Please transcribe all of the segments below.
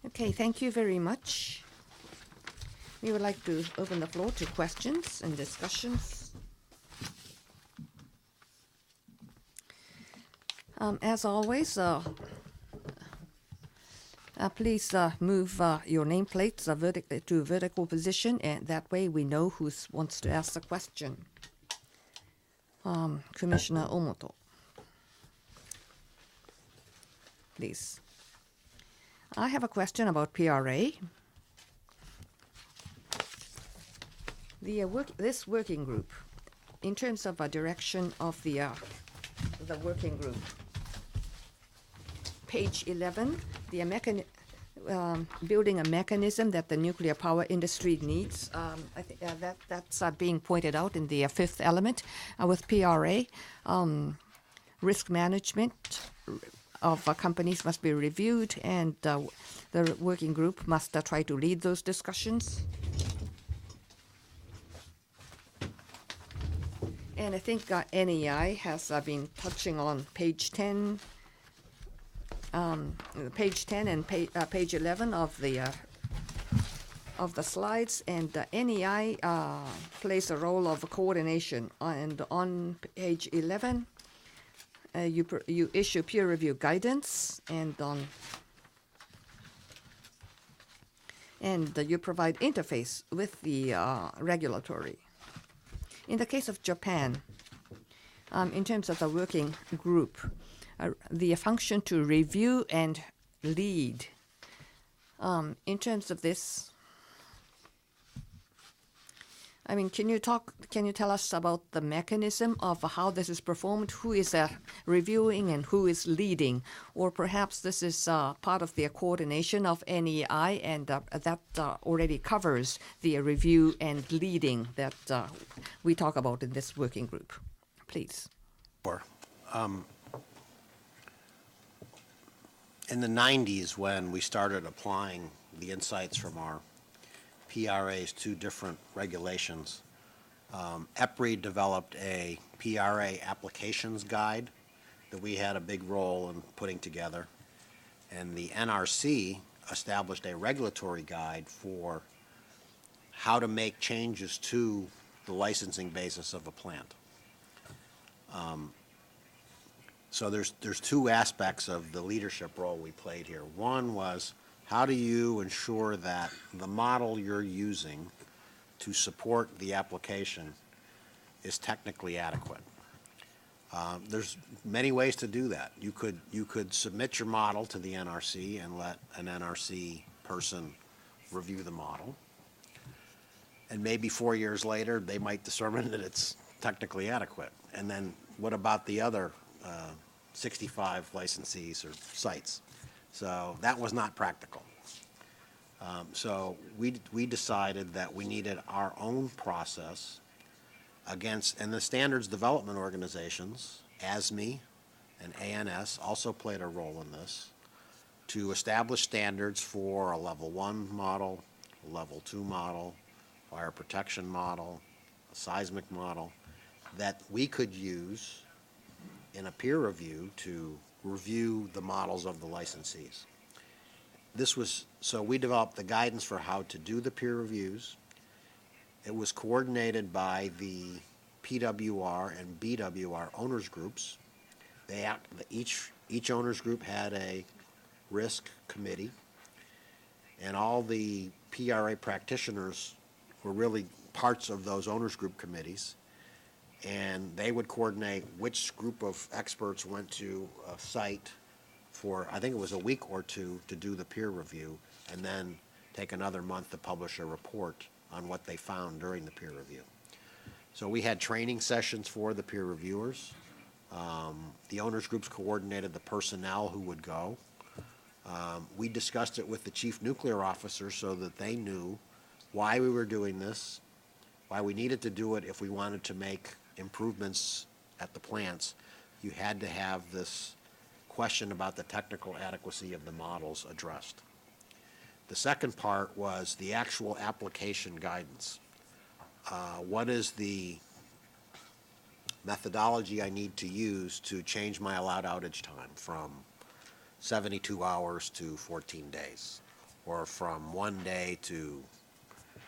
Okay, thank you very much. We would like to open the floor to questions and discussions. As always, please move your nameplates to vertical position, and that way we know who wants to ask the question. Commissioner Omoto, please. I have a question about PRA. This working group, in terms of a direction of the working group, page 11, building a mechanism that the nuclear power industry needs. I think that's being pointed out in the fifth element with PRA. Risk management of companies must be reviewed, and the working group must try to lead those discussions. And I think NEI has been touching on page 10 and page 11 of the slides, and NEI plays a role of coordination. And on page 11, you issue peer review guidance, and you provide interface with the regulatory. In the case of Japan, in terms of the working group, the function to review and lead. In terms of this, I mean, can you tell us about the mechanism of how this is performed? Who is reviewing and who is leading? Or perhaps this is part of the coordination of NEI, and that already covers the review and leading that we talk about in this working group. Please. Sure. In the 90s, when we started applying the insights from our PRA's two different regulations, EPRI developed a PRA applications guide that we had a big role in putting together, and the NRC established a regulatory guide for how to make changes to the licensing basis of a plant. So there's two aspects of the leadership role we played here. One was, how do you ensure that the model you're using to support the application is technically adequate? There's many ways to do that. You could submit your model to the NRC and let an NRC person review the model. And maybe 4 years later, they might determine that it's technically adequate. And then what about the other 65 licensees or sites? So that was not practical. So we decided that we needed our own process and the standards development organizations, ASME and ANS, also played a role in this, to establish standards for a level 1 model, a level 2 model, fire protection model, a seismic model, that we could use in a peer review to review the models of the licensees. So we developed the guidance for how to do the peer reviews. It was coordinated by the PWR and BWR owners groups. Each owners group had a risk committee, and all the PRA practitioners were really parts of those owners group committees, and they would coordinate which group of experts went to a site for, I think it was a week or two, to do the peer review, and then take another month to publish a report on what they found during the peer review. So we had training sessions for the peer reviewers. The owners groups coordinated the personnel who would go. We discussed it with the chief nuclear officer so that they knew why we were doing this, why we needed to do it if we wanted to make improvements at the plants. You had to have this question about the technical adequacy of the models addressed. The second part was the actual application guidance. What is the methodology I need to use to change my allowed outage time from 72 hours to 14 days, or from 1 day to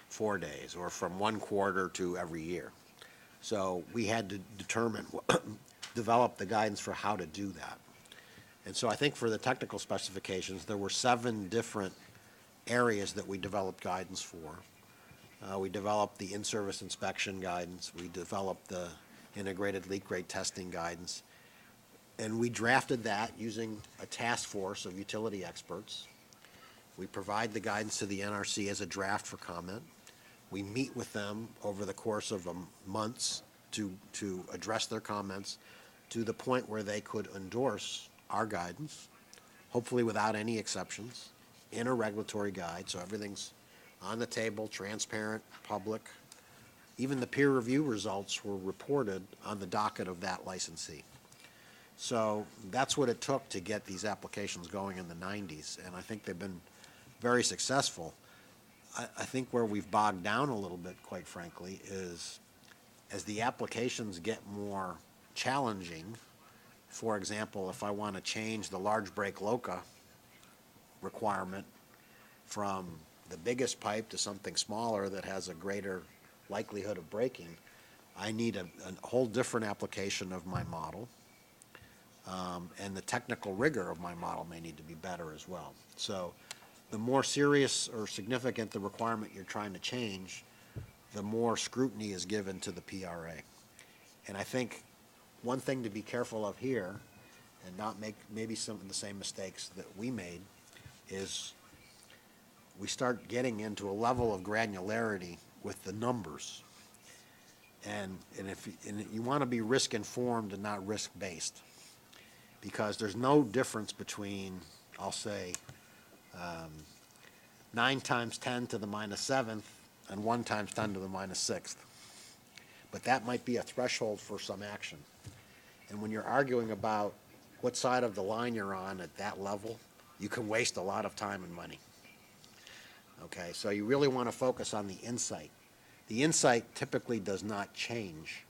4 days, or from 1 quarter to every year. So we had to develop the guidance for how to do that. And so I think for the technical specifications, there were 7 different areas that we developed guidance for. We developed the in-service inspection guidance. We developed the integrated leak rate testing guidance. And we drafted that using a task force of utility experts. We provide the guidance to the NRC as a draft for comment. We meet with them over the course of months to address their comments to the point where they could endorse our guidance, hopefully without any exceptions, in a regulatory guide, so everything's on the table, transparent, public. Even the peer review results were reported on the docket of that licensee. So that's what it took to get these applications going in the 90s, and I think they've been very successful. I think where we've bogged down a little bit, quite frankly, is as the applications get more challenging. For example, if I want to change the large break LOCA requirement from the biggest pipe to something smaller that has a greater likelihood of breaking, I need a whole different application of my model. And the technical rigor of my model may need to be better as well. So the more serious or significant the requirement you're trying to change, the more scrutiny is given to the PRA. And I think one thing to be careful of here, and not make maybe some of the same mistakes that we made, is we start getting into a level of granularity with the numbers. And if you want to be risk informed and not risk based, because there's no difference between, I'll say, 9 times 10 to the minus 7th and 1 times 10 to the minus 6th. But that might be a threshold for some action. And when you're arguing about what side of the line you're on at that level, you can waste a lot of time and money. Okay, so you really want to focus on the insight. The insight typically does not change.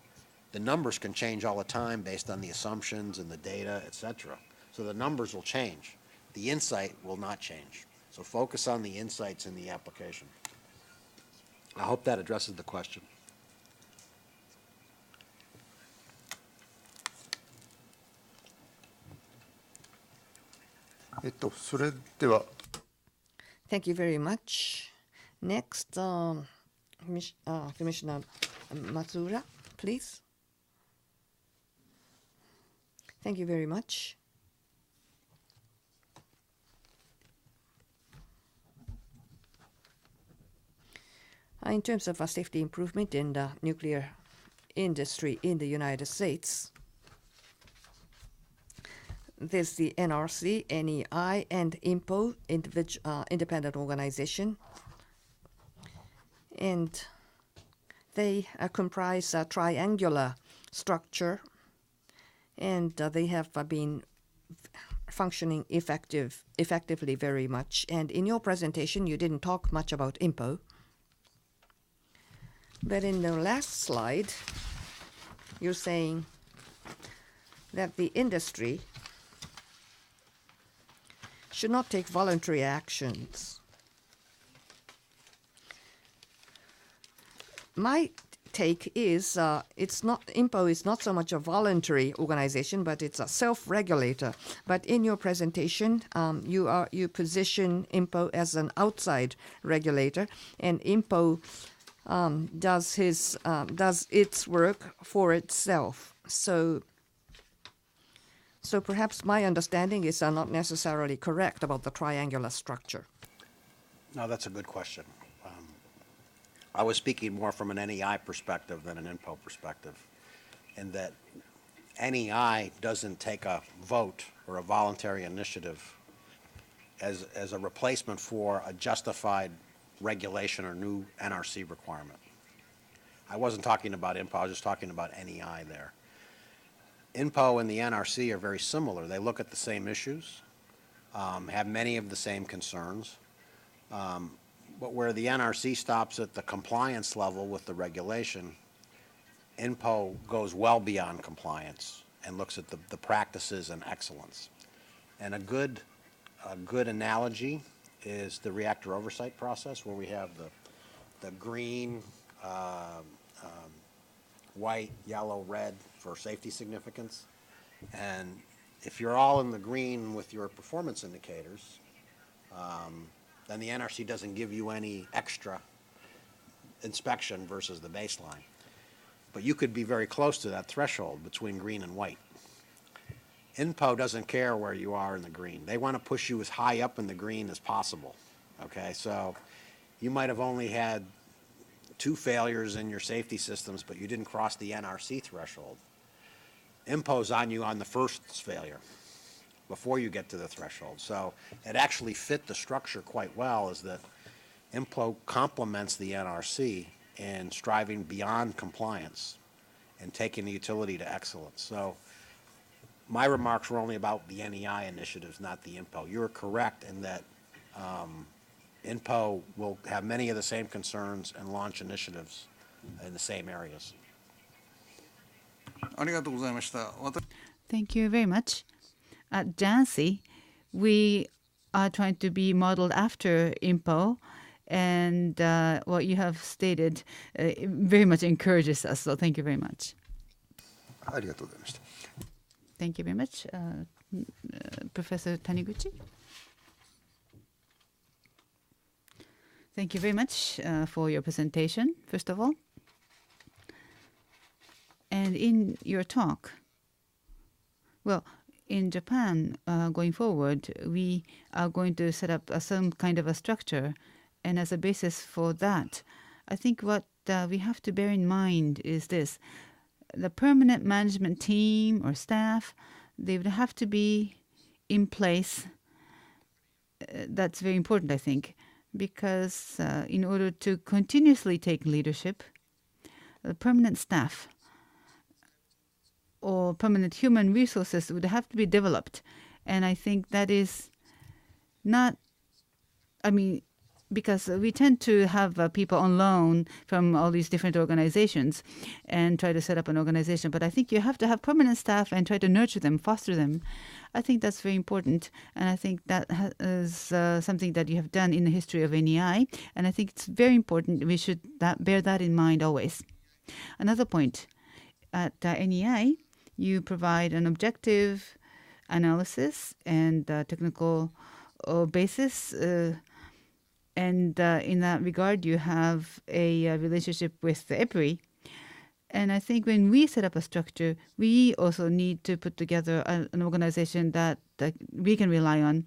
The numbers can change all the time based on the assumptions and the data, etc. So the numbers will change. The insight will not change. So focus on the insights in the application. I hope that addresses the question. Thank you very much. Next, Commissioner Matsuura, please. Thank you very much. In terms of safety improvement in the nuclear industry in the United States, there's the NRC, NEI, and INPO, independent organization. And they comprise a triangular structure, and they have been functioning effectively very much. And in your presentation, you didn't talk much about INPO. But in the last slide, you're saying that the industry should not take voluntary actions. My take is INPO is not so much a voluntary organization, but it's a self-regulator. But in your presentation, you position INPO as an outside regulator, and INPO does its work for itself. So perhaps my understanding is not necessarily correct about the triangular structure. No, that's a good question. I was speaking more from an NEI perspective than an INPO perspective, in that NEI doesn't take a vote or a voluntary initiative as a replacement for a justified regulation or new NRC requirement. I wasn't talking about INPO, I was just talking about NEI there. INPO and the NRC are very similar. They look at the same issues, have many of the same concerns, but where the NRC stops at the compliance level with the regulation, INPO goes well beyond compliance and looks at the practices and excellence. And a good a good analogy is the reactor oversight process, where we have the green, white, yellow, red for safety significance. And if you're all in the green with your performance indicators, then the NRC doesn't give you any extra inspection versus the baseline. But you could be very close to that threshold between green and white. INPO doesn't care where you are in the green. They want to push you as high up in the green as possible. Okay, so you might have only had 2 failures in your safety systems, but you didn't cross the NRC threshold. INPO's on you on the first failure before you get to the threshold. So it actually fit the structure quite well, is that INPO complements the NRC in striving beyond compliance and taking the utility to excellence. So my remarks were only about the NEI initiatives, not the INPO. You're correct in that INPO will have many of the same concerns and launch initiatives in the same areas. ありがとうございました。Thank you very much. At JANSI, we are trying to be modeled after INPO, and what you have stated very much encourages us, so thank you very much. ありがとうございました。Thank you very much. Professor Taniguchi? Thank you very much for your presentation, first of all. And in your talk, well, in Japan, going forward, we are going to set up some kind of a structure. And as a basis for that, I think what we have to bear in mind is this. The permanent management team or staff, they would have to be in place. That's very important, I think, because in order to continuously take leadership, the permanent staff or permanent human resources would have to be developed. And I think that is not, because we tend to have people on loan from all these different organizations and try to set up an organization. But I think you have to have permanent staff and try to nurture them, foster them. I think that's very important. And I think that is something that you have done in the history of NEI. And I think it's very important. We should bear that in mind always. Another point, at NEI, you provide an objective analysis and technical basis. And in that regard, you have a relationship with the EPRI. And I think when we set up a structure, we also need to put together an organization that we can rely on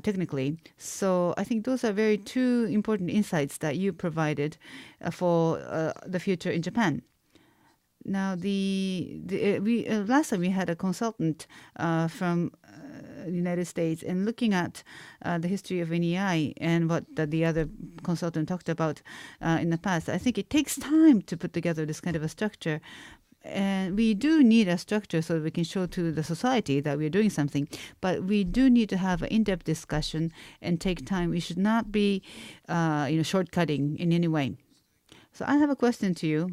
technically. So I think those are very 2 important insights that you provided for the future in Japan. Now, last time we had a consultant from the United States, and looking at the history of NEI and what the other consultant talked about in the past, I think it takes time to put together this kind of a structure. And we do need a structure so that we can show to the society that we're doing something. But we do need to have an in-depth discussion and take time. We should not be shortcutting in any way. So I have a question to you.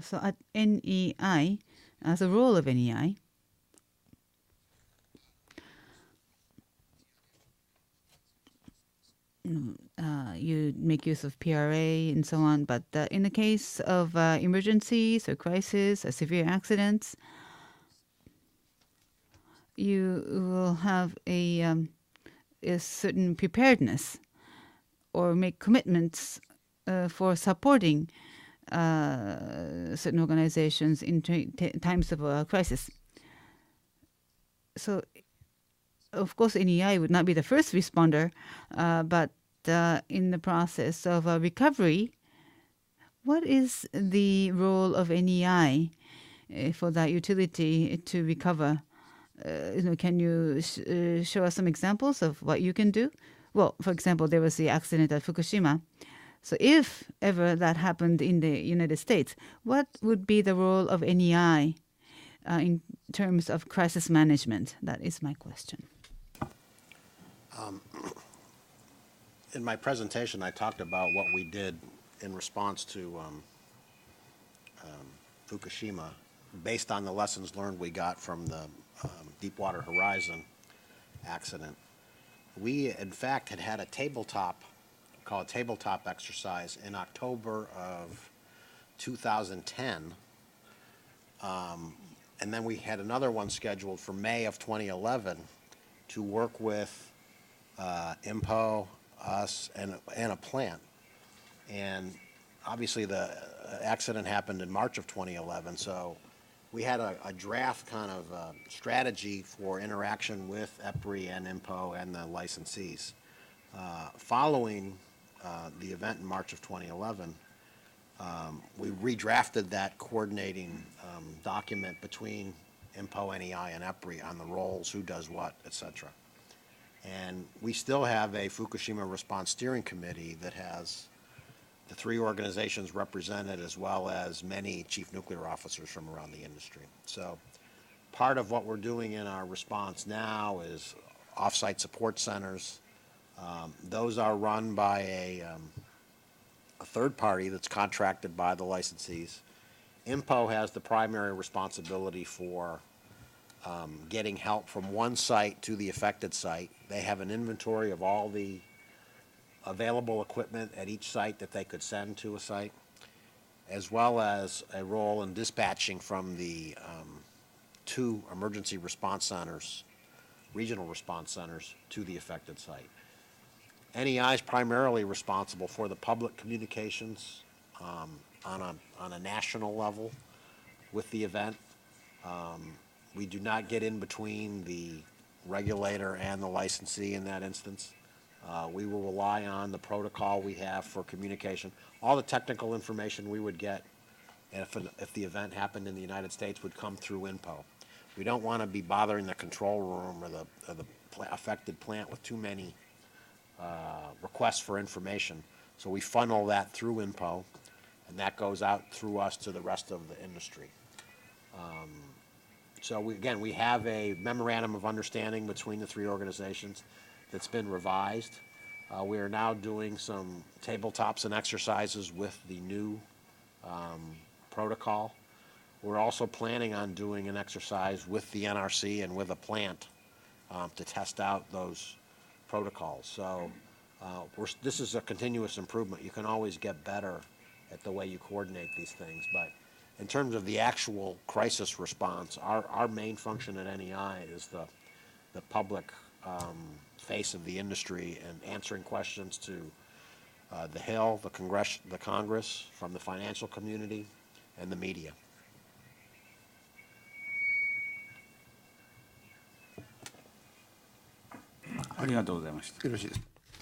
So at NEI, as a role of NEI, you make use of PRA and so on, but in the case of emergencies or crises or severe accidents, you will have a certain preparedness or make commitments for supporting certain organizations in times of a crisis. So, of course, NEI would not be the first responder, but in the process of recovery, what is the role of NEI for that utility to recover? Can you show us some examples of what you can do? Well, for example, there was the accident at Fukushima. So if ever that happened in the United States, what would be the role of NEI in terms of crisis management? That is my question. In my presentation, I talked about what we did in response to Fukushima, based on the lessons learned we got from the Deepwater Horizon accident. We, in fact, had a tabletop exercise in October of 2010. And then we had another one scheduled for May of 2011 to work with IMPO, us, and a plant. And obviously the accident happened in March of 2011, so we had a draft kind of strategy for interaction with EPRI and IMPO and the licensees. Following the event in March of 2011, we redrafted that coordinating document between IMPO, NEI, and EPRI on the roles, who does what, et cetera. And we still have a Fukushima Response Steering Committee that has the three organizations represented, as well as many chief nuclear officers from around the industry. So part of what we're doing in our response now is off-site support centers. Those are run by a third party that's contracted by the licensees. IMPO has the primary responsibility for getting help from one site to the affected site. They have an inventory of all the available equipment at each site that they could send to a site, as well as a role in dispatching from the two emergency response centers, regional response centers, to the affected site. NEI is primarily responsible for the public communications on a national level with the event. We do not get in between the regulator and the licensee in that instance. We will rely on the protocol we have for communication. All the technical information we would get if the event happened in the United States would come through INPO. We don't want to be bothering the control room or the affected plant with too many requests for information. So we funnel that through INPO, and that goes out through us to the rest of the industry. So we have a memorandum of understanding between the three organizations that's been revised. We are now doing some tabletops and exercises with the new protocol. We're also planning on doing an exercise with the NRC and with a plant to test out those protocols. So this is a continuous improvement. You can always get better at the way you coordinate these things, but in terms of the actual crisis response, our main function at NEI is the public face of the industry and answering questions to the Hill, the Congress, from the financial community, and the media.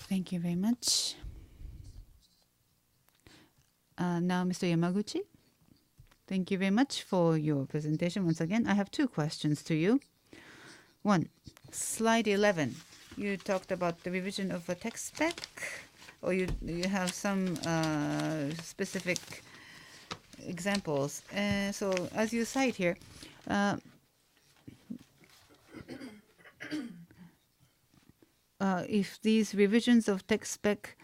Thank you very much. Now, Mr. Yamaguchi, thank you very much for your presentation once again. I have two questions to you. One, slide 11. You talked about the revision of a text spec, or you have some specific examples. So as you cite here, if these revisions of text spec,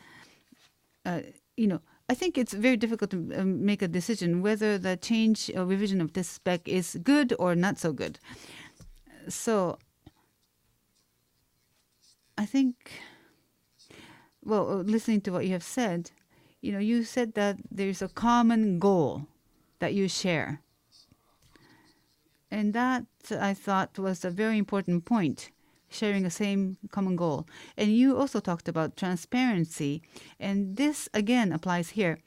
I think it's very difficult to make a decision whether the change or revision of this spec is good or not so good. So I think, well, listening to what you have said, you said that there's a common goal that you share. And that, I thought, was a very important point, sharing the same common goal. And you also talked about transparency, and this again applies here.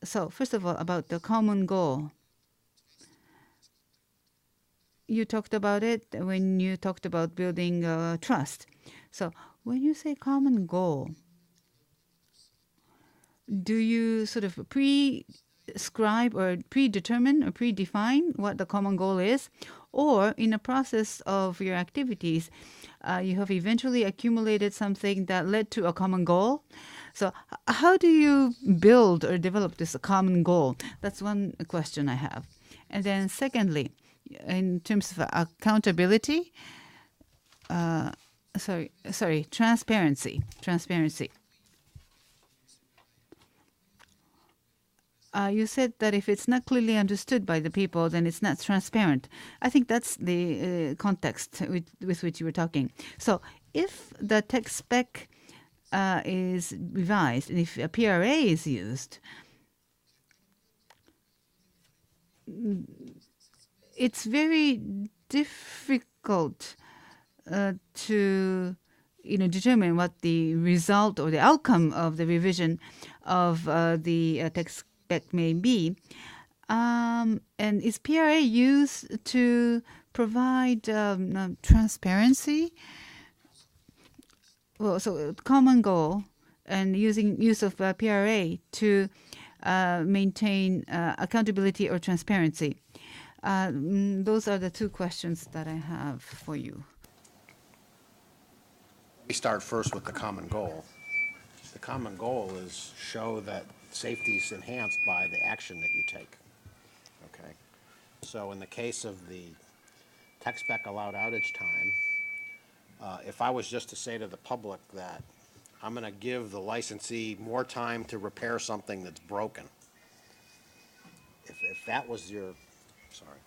So first of all, about the common goal. You talked about it when you talked about building trust. So when you say common goal, do you sort of prescribe or predetermine or predefine what the common goal is? Or in the process of your activities, you have eventually accumulated something that led to a common goal? So how do you build or develop this common goal? That's one question I have. And then secondly, in terms of accountability, transparency. You said that if it's not clearly understood by the people, then it's not transparent. I think that's the context with which you were talking. So if the tech spec is revised and if a PRA is used, it's very difficult to determine what the result or the outcome of the revision of the tech spec may be. And is PRA used to provide transparency? Well, so common goal and use of PRA to maintain accountability or transparency. Those are the two questions that I have for you. We start first with the common goal. The common goal is show that safety is enhanced by the action that you take. Okay? So in the case of the tech spec allowed outage time, if I was just to say to the public that I'm going to give the licensee more time to repair something that's broken, if that was your, sorry.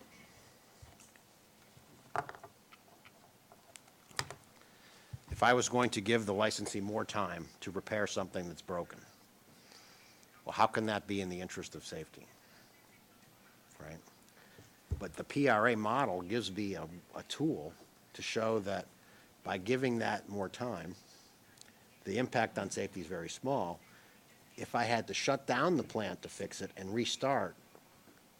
If I was going to give the licensee more time to repair something that's broken, well, how can that be in the interest of safety, right? But the PRA model gives me a tool to show that by giving that more time, the impact on safety is very small. If I had to shut down the plant to fix it and restart,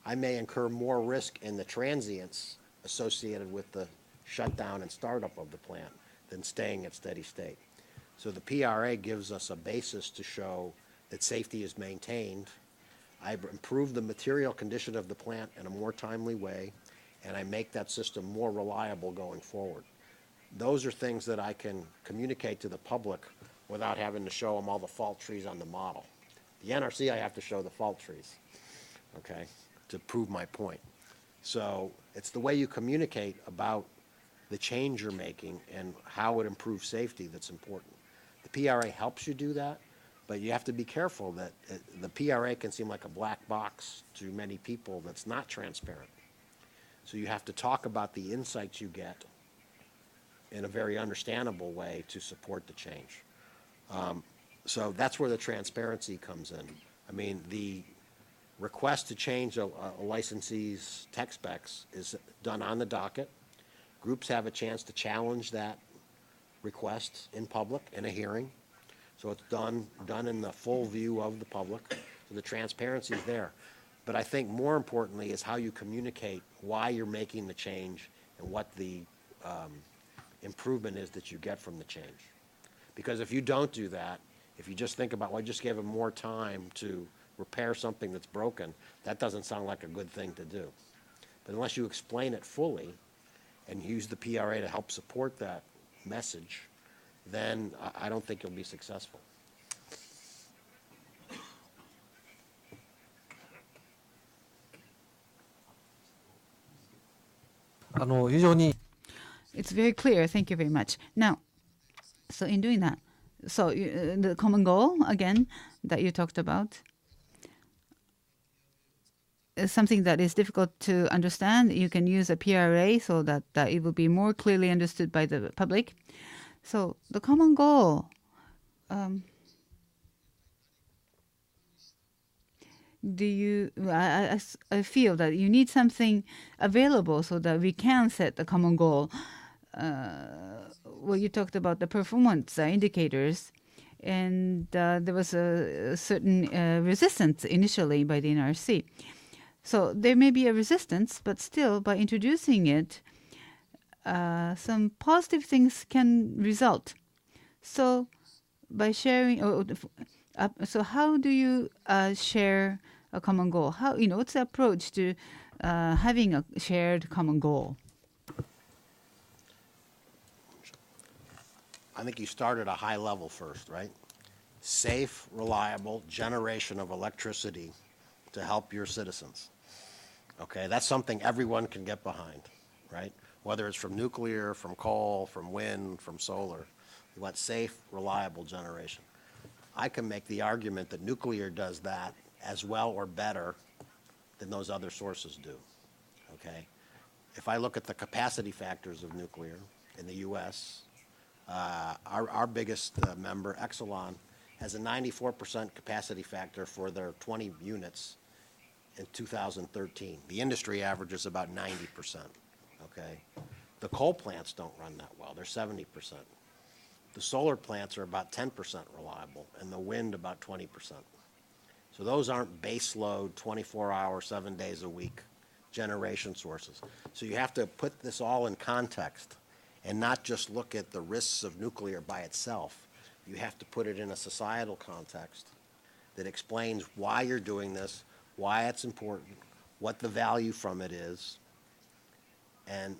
I may incur more risk in the transients associated with the shutdown and startup of the plant than staying at steady state. So the PRA gives us a basis to show that safety is maintained. I improve the material condition of the plant in a more timely way, and I make that system more reliable going forward. Those are things that I can communicate to the public without having to show them all the fault trees on the model. The NRC, I have to show the fault trees, okay, to prove my point. So it's the way you communicate about the change you're making and how it improves safety that's important. The PRA helps you do that, but you have to be careful that the PRA can seem like a black box to many people that's not transparent. So you have to talk about the insights you get in a very understandable way to support the change. So that's where the transparency comes in. I mean, the request to change a licensee's tech specs is done on the docket. Groups have a chance to challenge that request in public in a hearing. So it's done in the full view of the public. So the transparency is there. But I think more importantly is how you communicate why you're making the change and what the improvement is that you get from the change. Because if you don't do that, if you just think about, well, I just gave them more time to repair something that's broken, that doesn't sound like a good thing to do. But unless you explain it fully and use the PRA to help support that message, then I don't think you'll be successful. It's very clear. Thank you very much. Now, so in doing that, so the common goal, again, that you talked about, is something that is difficult to understand. You can use a PRA so that it will be more clearly understood by the public. So the common goal, I feel that you need something available so that we can set the common goal. Well, you talked about the performance indicators, and there was a certain resistance initially by the NRC. So there may be a resistance, but still, by introducing it, some positive things can result. So by sharing, so how do you share a common goal? How, what's the approach to having a shared common goal? I think you start at a high level first, right? Safe, reliable generation of electricity to help your citizens. Okay, that's something everyone can get behind, right? Whether it's from nuclear, from coal, from wind, from solar. You want safe, reliable generation. I can make the argument that nuclear does that as well or better than those other sources do, okay? If I look at the capacity factors of nuclear in the U.S., our biggest member, Exelon, has a 94% capacity factor for their 20 units in 2013. The industry average is about 90%, okay? The coal plants don't run that well. They're 70%. The solar plants are about 10% reliable, and the wind about 20%. So those aren't base load, 24-hour, 7 days a week generation sources. So you have to put this all in context and not just look at the risks of nuclear by itself. You have to put it in a societal context that explains why you're doing this, why it's important, what the value from it is, and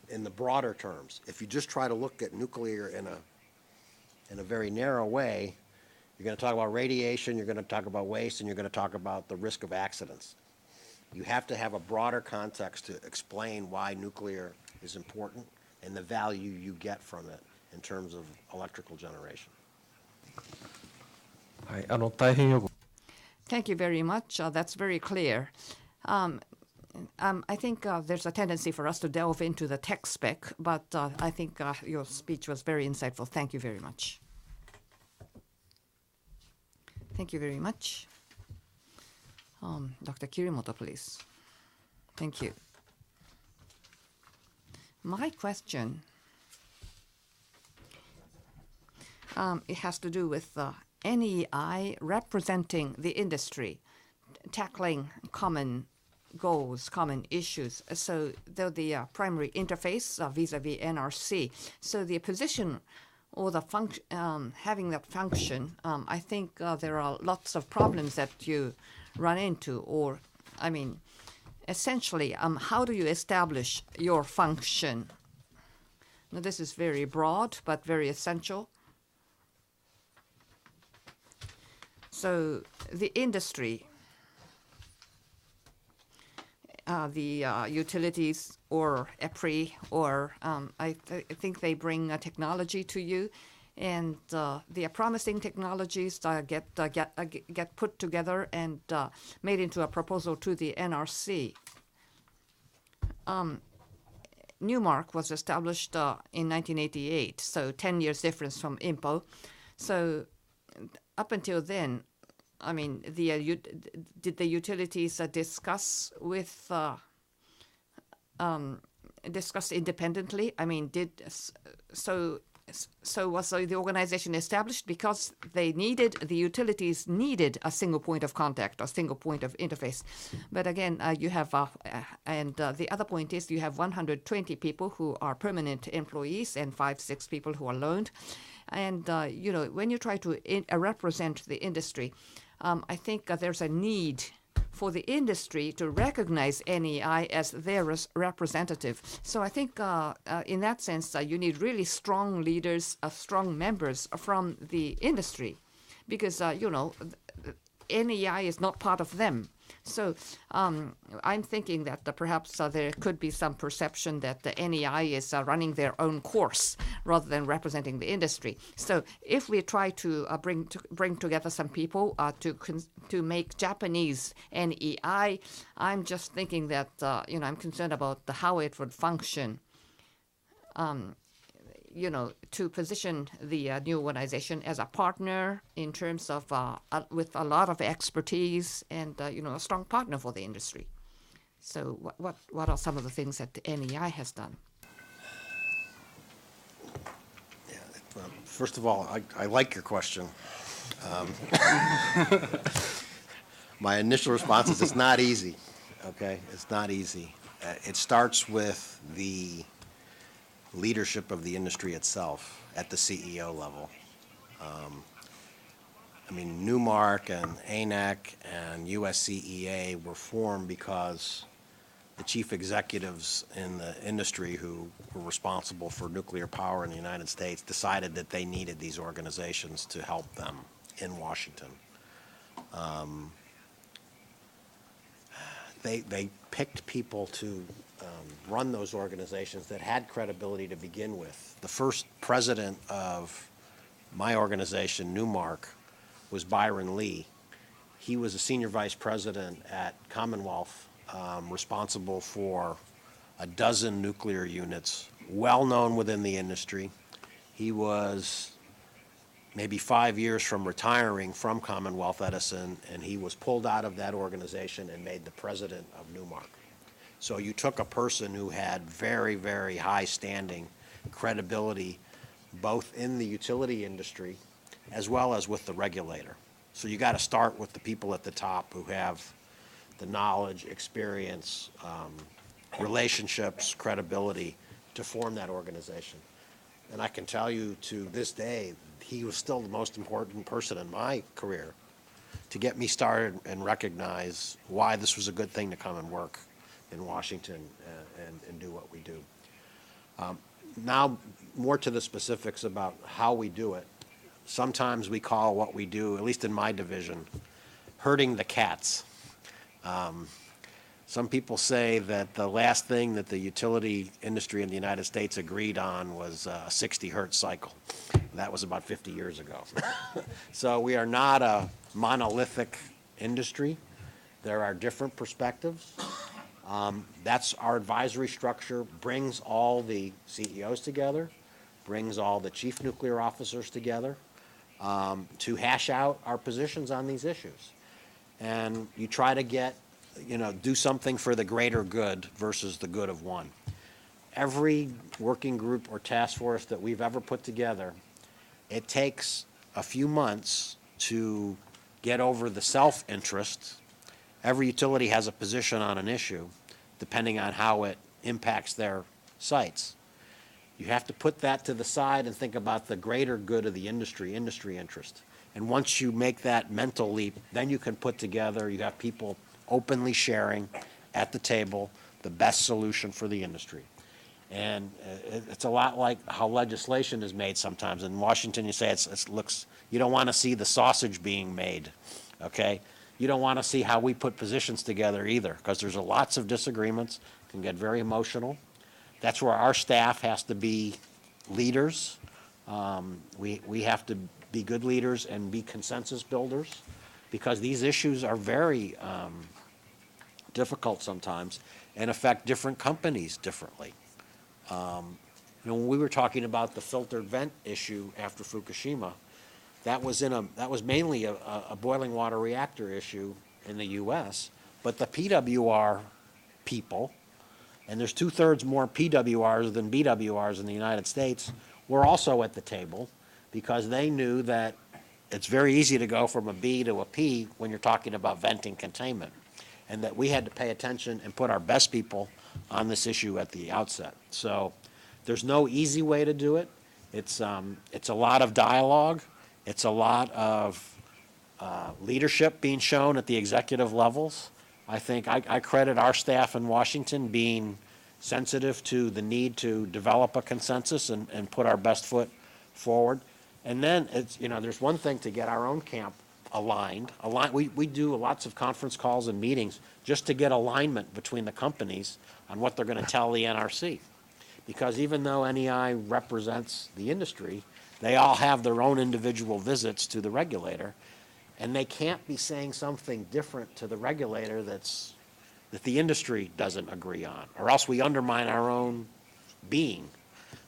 in the broader terms. If you just try to look at nuclear in a very narrow way, you're going to talk about radiation, you're going to talk about waste, and you're going to talk about the risk of accidents. You have to have a broader context to explain why nuclear is important and the value you get from it in terms of electrical generation. はい、大変よく Thank you very much. That's very clear. I think there's a tendency for us to delve into the tech spec, but I think your speech was very insightful. Thank you very much. Thank you very much. Dr. Kirimoto, please. Thank you. My question, it has to do with NEI representing the industry, tackling common goals, common issues. So they're the primary interface vis-a-vis NRC. So the position or the having that function, I think there are lots of problems that you run into, or, I mean, essentially, how do you establish your function? Now, this is very broad, but very essential. So the industry, the utilities or EPRI, or I think they bring technology to you, and the promising technologies get put together and made into a proposal to the NRC. Newmark was established in 1988, so 10 years difference from IMPO. So up until then, I mean, did the utilities discuss independently? I mean, so was the organization established because the utilities needed a single point of contact, a single point of interface. But again, you have, the other point is you have 120 people who are permanent employees and 5-6 people who are loaned. And, when you try to represent the industry, I think there's a need for the industry to recognize NEI as their representative. So I think in that sense, you need really strong leaders, strong members from the industry, because, NEI is not part of them. So I'm thinking that perhaps there could be some perception that the NEI is running their own course rather than representing the industry. So if we try to bring together some people to make Japanese NEI, I'm just thinking that I'm concerned about how it would function. To position the new organization as a partner in terms of with a lot of expertise and a strong partner for the industry. So what are some of the things that the NEI has done? Yeah, well, first of all, I like your question. My initial response is it's not easy. Okay, it's not easy. It starts with the leadership of the industry itself at the CEO level. Newmark and ANAC and USCEA were formed because the chief executives in the industry who were responsible for nuclear power in the United States decided that they needed these organizations to help them in Washington. They picked people to run those organizations that had credibility to begin with. The first president of my organization, Newmark, was Byron Lee. He was a senior vice president at Commonwealth, responsible for a dozen nuclear units, well known within the industry. He was maybe 5 years from retiring from Commonwealth Edison, and he was pulled out of that organization and made the president of Newmark. So you took a person who had very, very high standing, credibility, both in the utility industry as well as with the regulator. So you got to start with the people at the top who have the knowledge, experience, relationships, credibility to form that organization. And I can tell you to this day, he was still the most important person in my career to get me started and recognize why this was a good thing to come and work in Washington and do what we do. Now, more to the specifics about how we do it. Sometimes we call what we do, at least in my division, herding the cats. Some people say that the last thing that the utility industry in the United States agreed on was a 60 hertz cycle. That was about 50 years ago. So we are not a monolithic industry. There are different perspectives. That's our advisory structure, brings all the CEOs together, brings all the chief nuclear officers together to hash out our positions on these issues. And you try to get, do something for the greater good versus the good of one. Every working group or task force that we've ever put together, it takes a few months to get over the self-interest. Every utility has a position on an issue, depending on how it impacts their sites. You have to put that to the side and think about the greater good of the industry interest. And once you make that mental leap, then you can put together, you have people openly sharing at the table the best solution for the industry. And it's a lot like how legislation is made sometimes. In Washington, you say it looks, you don't want to see the sausage being made, okay? You don't want to see how we put positions together either, because there's lots of disagreements, can get very emotional. That's where our staff has to be leaders. We have to be good leaders and be consensus builders, because these issues are very difficult sometimes and affect different companies differently. When we were talking about the filtered vent issue after Fukushima, that was mainly a boiling water reactor issue in the U.S., but the PWR people, and there's 2/3 more PWRs than BWRs in the United States, were also at the table because they knew that it's very easy to go from a B to a P when you're talking about venting containment, and that we had to pay attention and put our best people on this issue at the outset. So there's no easy way to do it. It's a lot of dialogue. It's a lot of leadership being shown at the executive levels. I think I credit our staff in Washington being sensitive to the need to develop a consensus and put our best foot forward. And then there's one thing to get our own camp aligned. We do lots of conference calls and meetings just to get alignment between the companies on what they're going to tell the NRC. Because even though NEI represents the industry, they all have their own individual visits to the regulator, and they can't be saying something different to the regulator that the industry doesn't agree on, or else we undermine our own being.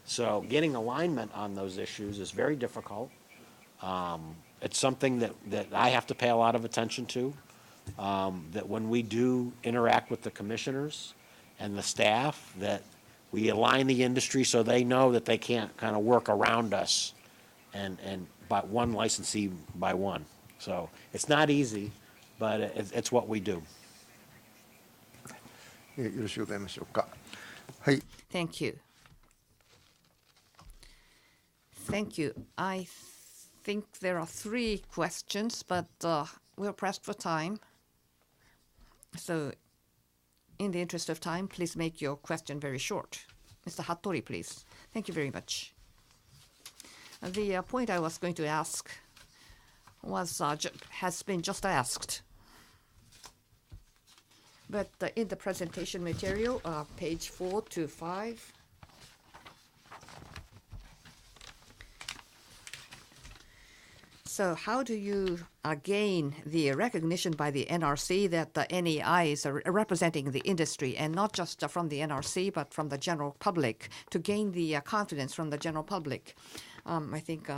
So getting alignment on those issues is very difficult. It's something that I have to pay a lot of attention to, that when we do interact with the commissioners and the staff, that we align the industry so they know that they can't kind of work around us and by one licensee by one. So it's not easy, but it's what we do. よろしゅうございましょうか。はい。 Thank you. Thank you. I think there are 3 questions, but we're pressed for time. So in the interest of time, please make your question very short. Mr. Hattori, please. Thank you very much. The point I was going to ask was has been just asked. But in the presentation material, page 4 to 5, So how do you gain the recognition by the NRC that the NEI is representing the industry, and not just from the NRC, but from the general public, to gain the confidence from the general public? I think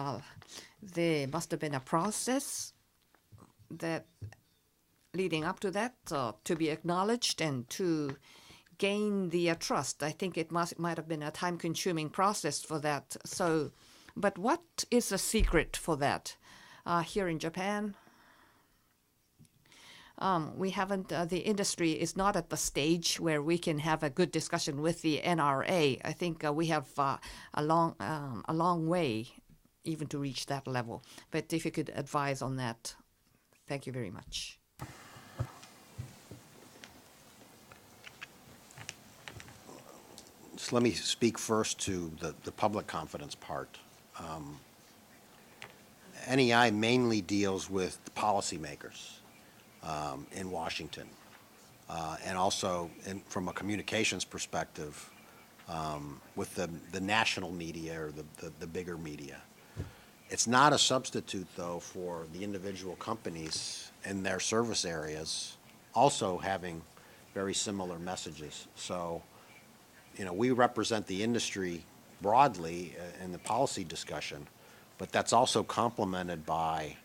there must have been a process that leading up to that to be acknowledged and to gain the trust. I think it might have been a time-consuming process for that. So, but what is the secret for that? Here in Japan, we haven't. The industry is not at the stage where we can have a good discussion with the NRA. I think we have a long way even to reach that level. But if you could advise on that, thank you very much. So let me speak first to the public confidence part. NEI mainly deals with the policymakers in Washington, and also from a communications perspective with the national media or the bigger media. It's not a substitute, though, for the individual companies in their service areas also having very similar messages. So, we represent the industry broadly in the policy discussion, but that's also complemented by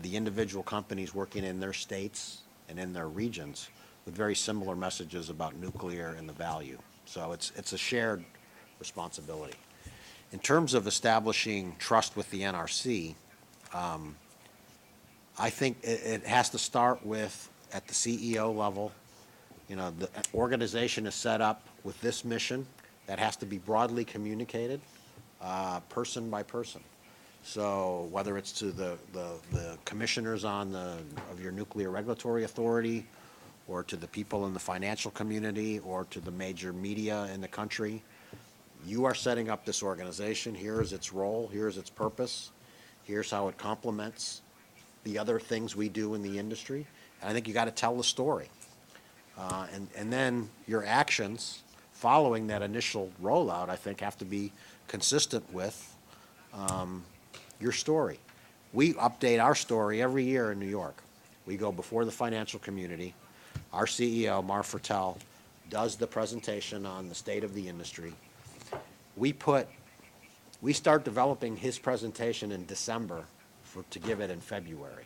the individual companies working in their states and in their regions with very similar messages about nuclear and the value. So it's a shared responsibility. In terms of establishing trust with the NRC, I think it has to start with at the CEO level. The organization is set up with this mission that has to be broadly communicated, person by person. So whether it's to the commissioners of your nuclear regulatory authority, or to the people in the financial community, or to the major media in the country, you are setting up this organization. Here's its role. Here's its purpose. Here's how it complements the other things we do in the industry. And I think you got to tell the story. And then your actions following that initial rollout, I think, have to be consistent with your story. We update our story every year in New York. We go before the financial community. Our CEO, Mar Fertel, does the presentation on the state of the industry. We start developing his presentation in December to give it in February.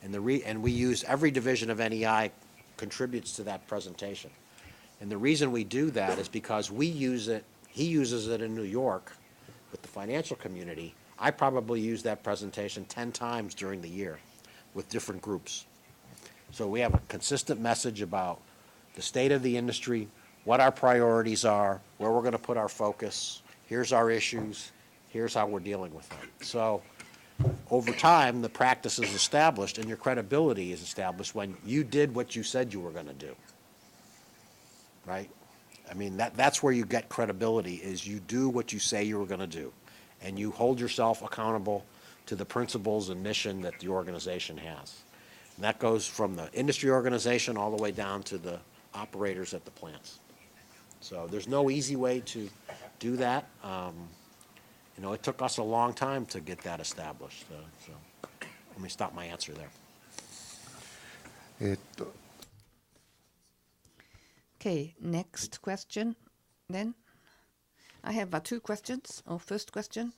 And we use every division of NEI contributes to that presentation. And the reason we do that is because we use it, he uses it in New York with the financial community. I probably use that presentation 10 times during the year with different groups. So we have a consistent message about the state of the industry, what our priorities are, where we're going to put our focus, here's our issues, here's how we're dealing with them. So over time, the practice is established and your credibility is established when you did what you said you were going to do, right? I mean, that's where you get credibility, is you do what you say you were going to do, and you hold yourself accountable to the principles and mission that the organization has. And that goes from the industry organization all the way down to the operators at the plants. So there's no easy way to do that. It took us a long time to get that established. So let me stop my answer there. Okay, next question then. I have two questions. First question.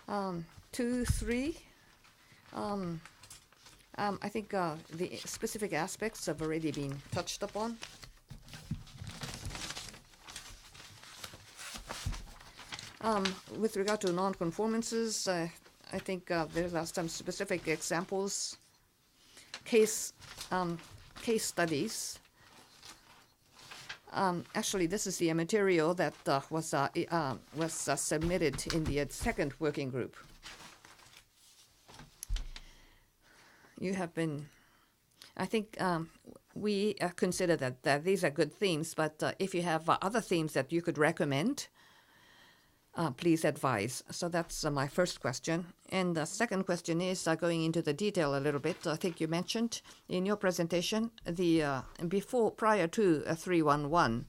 2, 3. I think the specific aspects have already been touched upon. With regard to non-conformances, I think there are some specific examples, case studies. Actually, this is the material that was submitted in the second working group. You have been, I think we consider that these are good themes, but if you have other themes that you could recommend, please advise. So that's my first question. And the second question is going into the detail a little bit. I think you mentioned in your presentation prior to 311,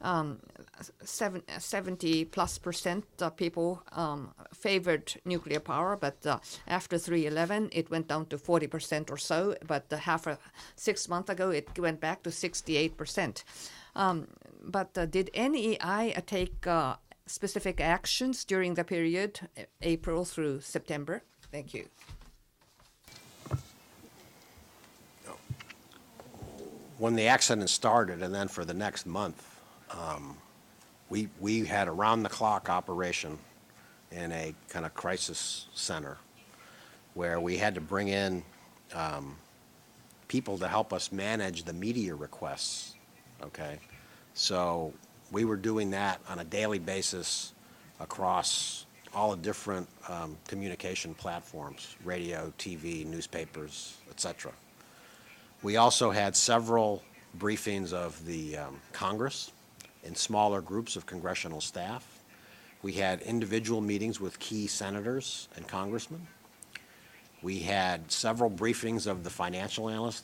70+% of people favored nuclear power, but after 3/11 it went down to 40% or so. But 6 months ago it went back to 68%. But did NEI take specific actions during the period April through September? Thank you. When the accident started, and then for the next month, we had around-the-clock operation in a kind of crisis center where we had to bring in people to help us manage the media requests, okay? So we were doing that on a daily basis across all the different communication platforms, radio, TV, newspapers, etc. We also had several briefings of the Congress in smaller groups of congressional staff. We had individual meetings with key senators and congressmen. We had several briefings of the financial analysts.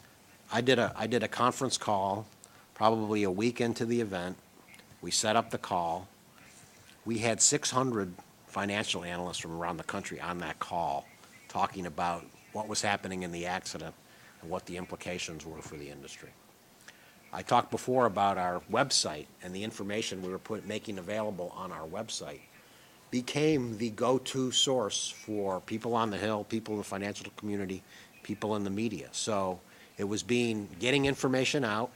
I did a conference call probably a week into the event. We set up the call. We had 600 financial analysts from around the country on that call talking about what was happening in the accident and what the implications were for the industry. I talked before about our website, and the information we were making available on our website became the go-to source for people on the Hill, people in the financial community, people in the media. So it was getting information out,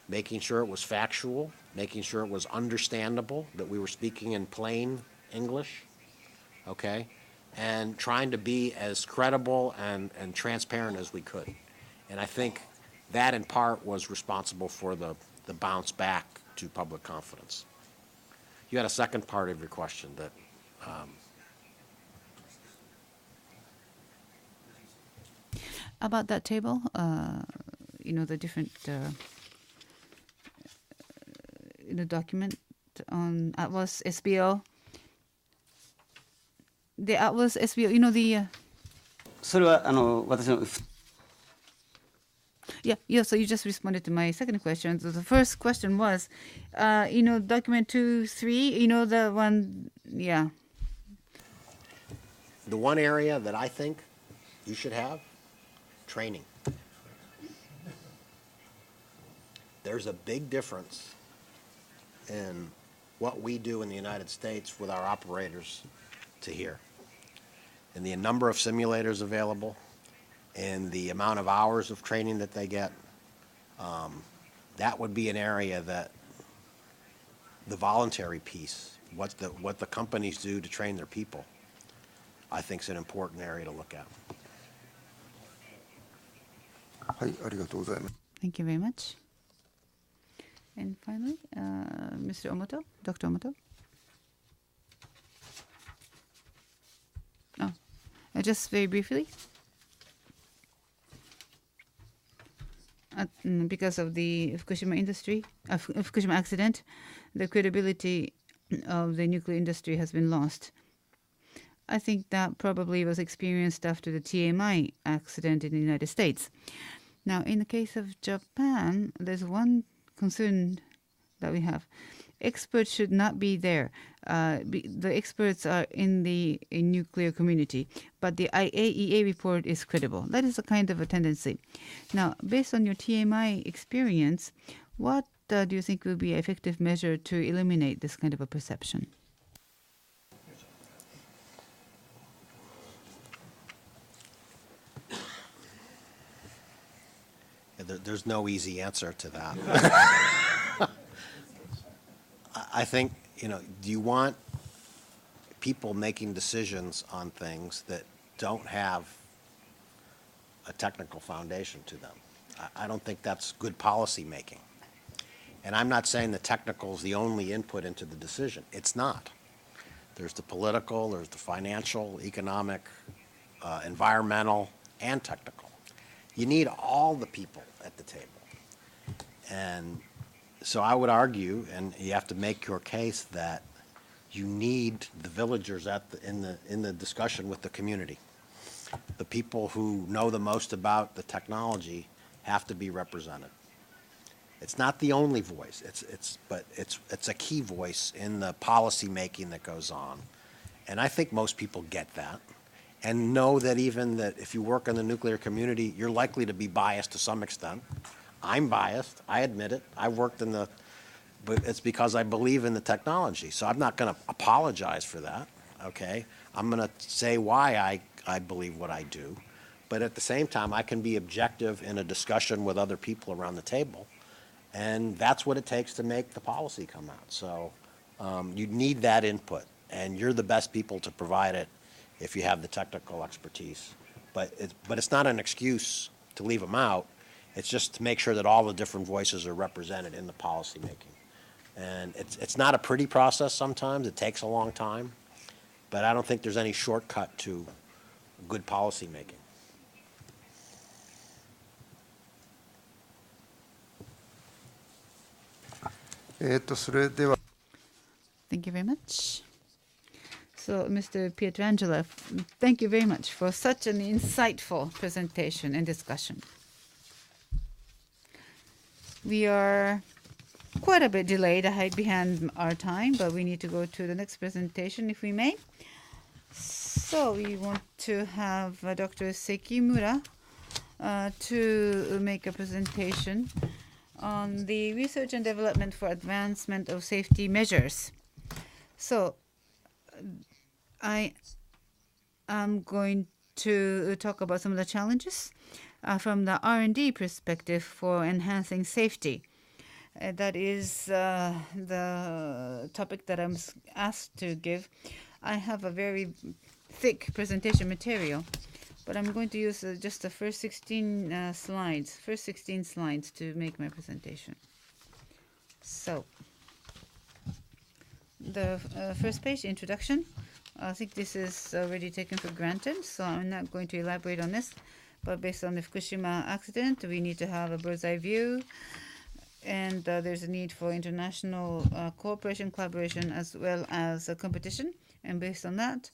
making sure it was factual, making sure it was understandable, that we were speaking in plain English, okay, and trying to be as credible and transparent as we could. And I think that in part was responsible for the bounce back to public confidence. You had a second part of your question that About that table, the different document on Atlas SBO. The Atlas SBO, the それは私の Yeah, so you just responded to my second question. So the first question was, document 2, 3, the one, yeah. the one area that I think you should have, training. There's a big difference in what we do in the United States with our operators to here. And the number of simulators available, and the amount of hours of training that they get, that would be an area that the voluntary piece, what the companies do to train their people, I think is an important area to look at. はい、ありがとうございます。 Thank you very much. And finally, Mr. Omoto, Dr. Omoto. Oh, just very briefly. Because of the Fukushima accident, the credibility of the nuclear industry has been lost. I think that probably was experienced after the TMI accident in the United States. Now, in the case of Japan, there's one concern that we have. Experts should not be there. The experts are in the nuclear community, but the IAEA report is credible. That is a kind of a tendency. Now, based on your TMI experience, what do you think will be an effective measure to eliminate this kind of a perception? There's no easy answer to that. I think, do you want people making decisions on things that don't have a technical foundation to them? I don't think that's good policy making. And I'm not saying the technical is the only input into the decision. It's not. There's the political, there's the financial, economic, environmental, and technical. You need all the people at the table. And so I would argue, and you have to make your case, that you need the villagers in the discussion with the community. The people who know the most about the technology have to be represented. It's not the only voice. But it's a key voice in the policy making that goes on. And I think most people get that and know that even that if you work in the nuclear community, you're likely to be biased to some extent. I'm biased. I admit it. I worked in the, but it's because I believe in the technology. So I'm not going to apologize for that, okay? I'm going to say why I believe what I do. But at the same time, I can be objective in a discussion with other people around the table. And that's what it takes to make the policy come out. So you need that input. And you're the best people to provide it if you have the technical expertise. But it's not an excuse to leave them out. It's just to make sure that all the different voices are represented in the policy making. And it's not a pretty process sometimes. It takes a long time. But I don't think there's any shortcut to good policy making. それでは Thank you very much. So, Mr. Pietrangelo, thank you very much for such an insightful presentation and discussion. We are quite a bit delayed behind our time, but we need to go to the next presentation if we may. So we want to have Dr. Sekimura to make a presentation on the research and development for advancement of safety measures. So I am going to talk about some of the challenges from the R&D perspective for enhancing safety. That is the topic that I'm asked to give. I have a very thick presentation material, but I'm going to use just the first 16 slides to make my presentation. So the first page, introduction. I think this is already taken for granted, so I'm not going to elaborate on this. But based on the Fukushima accident, we need to have a bird's eye view, and there's a need for international cooperation, collaboration, as well as competition. And based on that,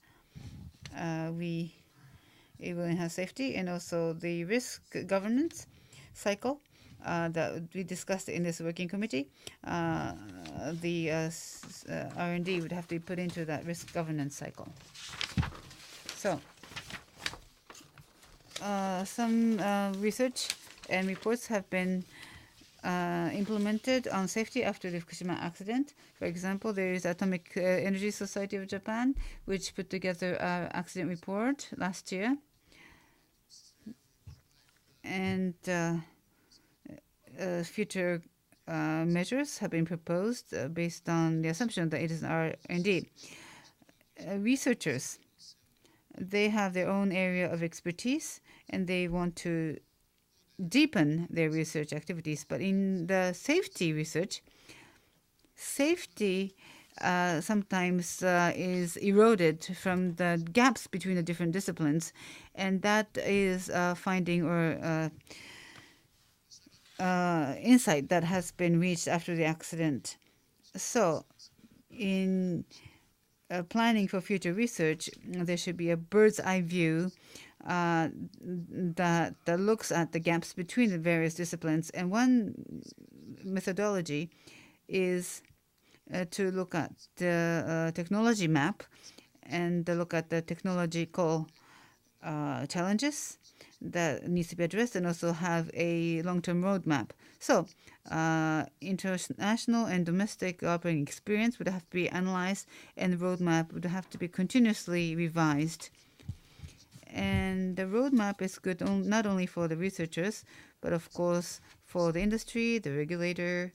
it will enhance safety and also the risk governance cycle that we discussed in this working committee. The R&D would have to be put into that risk governance cycle. So some research and reports have been implemented on safety after the Fukushima accident. For example, there is Atomic Energy Society of Japan, which put together an accident report last year. And future measures have been proposed based on the assumption that it is R&D. Researchers, they have their own area of expertise, and they want to deepen their research activities. But in the safety research, safety sometimes is eroded from the gaps between the different disciplines, and that is finding or insight that has been reached after the accident. So in planning for future research, there should be a bird's eye view that looks at the gaps between the various disciplines. And one methodology is to look at the technology map and look at the technological challenges that needs to be addressed, and also have a long-term roadmap. So international and domestic operating experience would have to be analyzed, and the roadmap would have to be continuously revised. And the roadmap is good not only for the researchers, but of course for the industry, the regulator,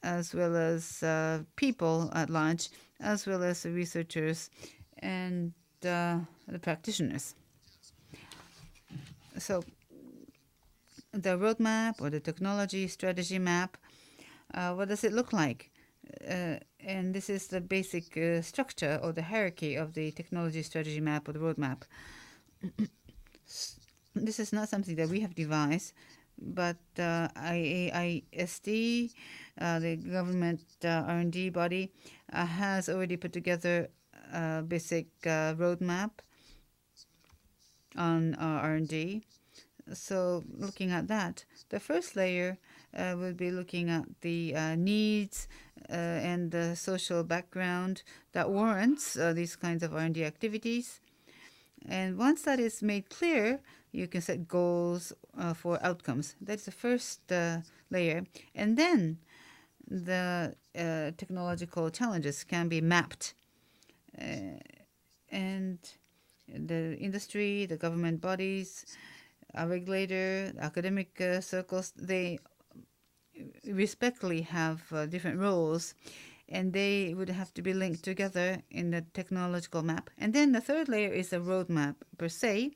as well as people at large, as well as the researchers and the practitioners. So the roadmap or the technology strategy map, what does it look like? And this is the basic structure or the hierarchy of the technology strategy map or the roadmap. This is not something that we have devised, but IAISD, the government R&D body, has already put together a basic roadmap on R&D. So looking at that, the first layer will be looking at the needs and the social background that warrants these kinds of R&D activities. And once that is made clear, you can set goals for outcomes. That's the first layer. And then the technological challenges can be mapped. And the industry, the government bodies, a regulator, academic circles, they respectively have different roles, and they would have to be linked together in the technological map. And then the third layer is a roadmap per se.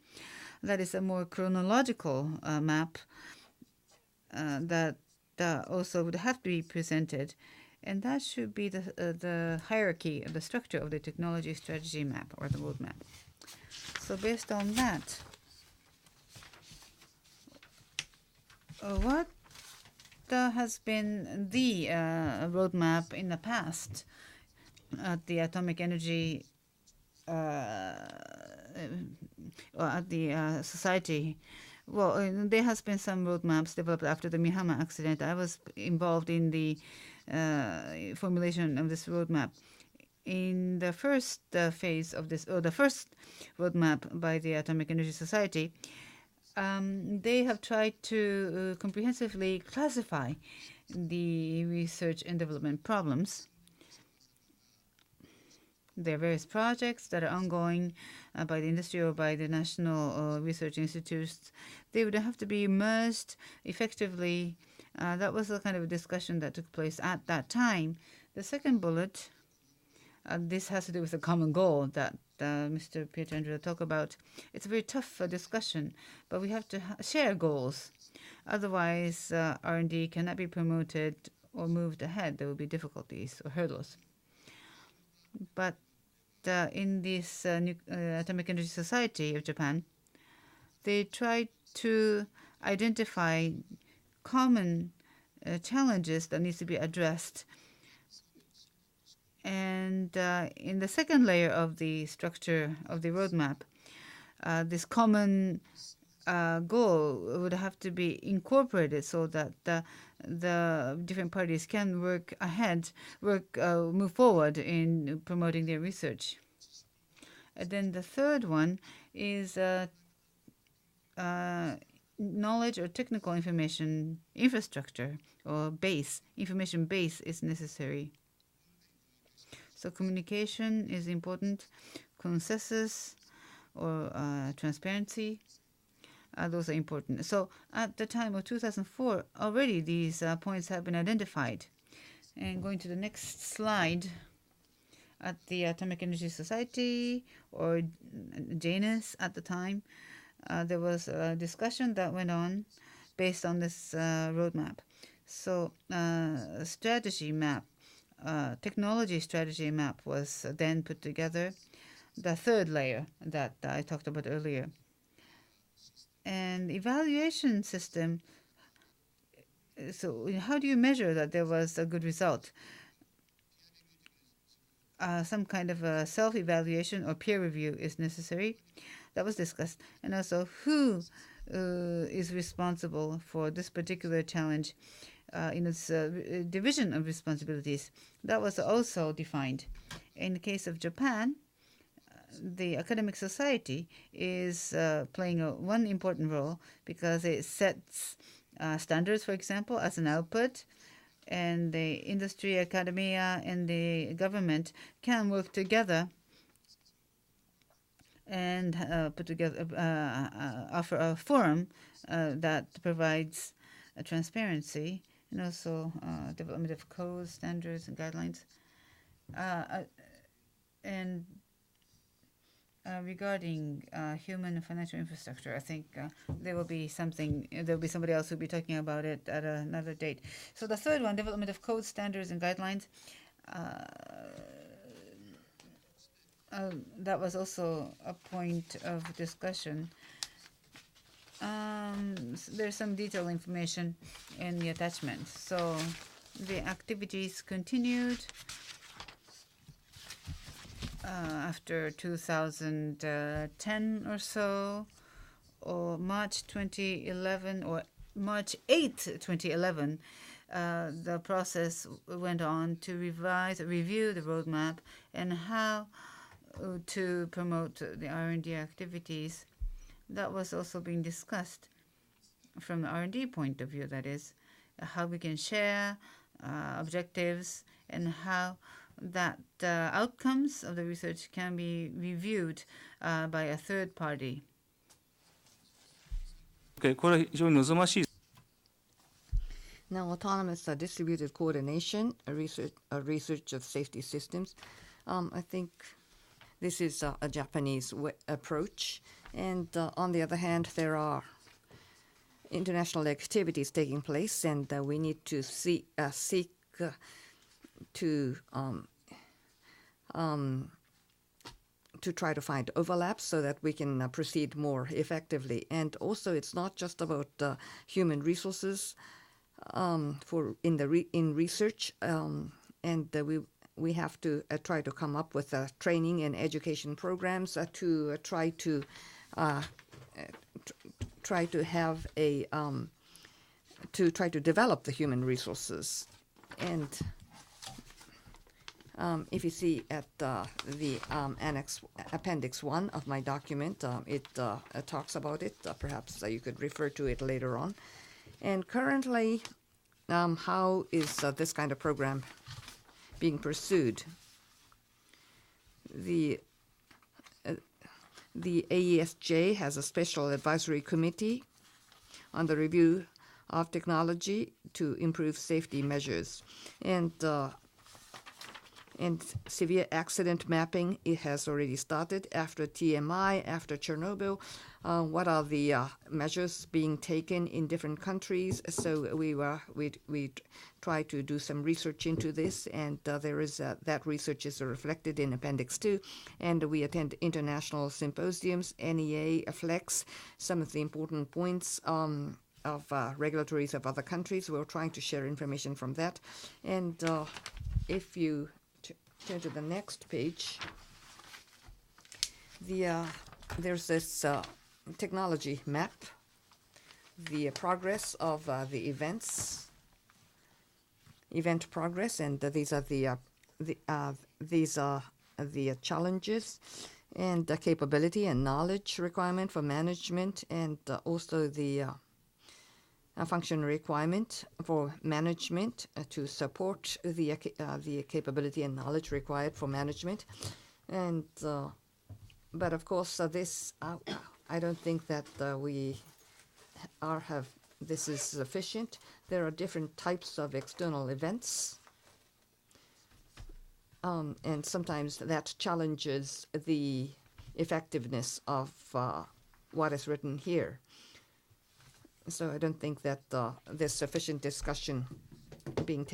That is a more chronological map that also would have to be presented. And that should be the hierarchy of the structure of the technology strategy map or the roadmap. So based on that, what has been the roadmap in the past at the atomic energy or at the society? Well, there has been some roadmaps developed after the Mihama accident. I was involved in the formulation of this roadmap. In the first phase of this, or the first roadmap by the Atomic Energy Society, they have tried to comprehensively classify the research and development problems. There are various projects that are ongoing by the industry or by the national research institutes. They would have to be merged effectively. That was the kind of discussion that took place at that time. The second bullet, this has to do with the common goal that Mr. Pietrandrea talked about. It's a very tough discussion, but we have to share goals. Otherwise, R&D cannot be promoted or moved ahead. There will be difficulties or hurdles. But in this Atomic Energy Society of Japan, they tried to identify common challenges that needs to be addressed. And in the second layer of the structure of the roadmap, this common goal would have to be incorporated so that the different parties can move forward in promoting their research. And then the third one is knowledge or technical information infrastructure or information base is necessary. So communication is important, consensus or transparency, those are important. So at the time of 2004, already these points have been identified. And going to the next slide, at the Atomic Energy Society or JANUS at the time, there was a discussion that went on based on this roadmap. So strategy map, technology strategy map was then put together, the third layer that I talked about earlier. And evaluation system, so how do you measure that there was a good result? Some kind of a self-evaluation or peer review is necessary. That was discussed. And also who is responsible for this particular challenge in its division of responsibilities. That was also defined. In the case of Japan, the academic society is playing one important role because it sets standards, for example, as an output, and the industry, academia, and the government can work together and offer a forum that provides transparency and also development of codes, standards, and guidelines. And regarding human and financial infrastructure, I think there will be somebody else who will be talking about it at another date. So the third one, development of codes, standards, and guidelines. That was also a point of discussion. There's some detailed information in the attachment. So the activities continued after 2010 or so, or March 2011 or March 8th, 2011, the process went on to review the roadmap and how to promote the R&D activities. That was also being discussed from the R&D point of view, that is, how we can share objectives and how that outcomes of the research can be reviewed by a third party. これは非常に望ましい。 Now, autonomous distributed coordination, research of safety systems. I think this is a Japanese approach. And on the other hand, there are international activities taking place, and we need to seek to try to find overlaps so that we can proceed more effectively. And also, it's not just about human resources in research, and we have to try to come up with training and education programs to try to have a to try to develop the human resources. And if you see at the appendix 1 of my document, it talks about it. Perhaps you could refer to it later on. And currently, how is this kind of program being pursued? The AESJ has a special advisory committee on the review of technology to improve safety measures. And severe accident mapping, it has already started after TMI, after Chernobyl. What are the measures being taken in different countries? So we try to do some research into this, and there is that research is reflected in Appendix 2. And we attend international symposiums, NEA, FLEX, some of the important points of regulatories of other countries. We're trying to share information from that. And if you turn to the next page, there's this technology map, the progress of the event progress, and these are the challenges and the capability and knowledge requirement for management, and also the function requirement for management to support the capability and knowledge required for management. And but of course this I don't think that this is sufficient. There are different types of external events, and sometimes that challenges the effectiveness of what is written here. So I don't think that there's sufficient discussion being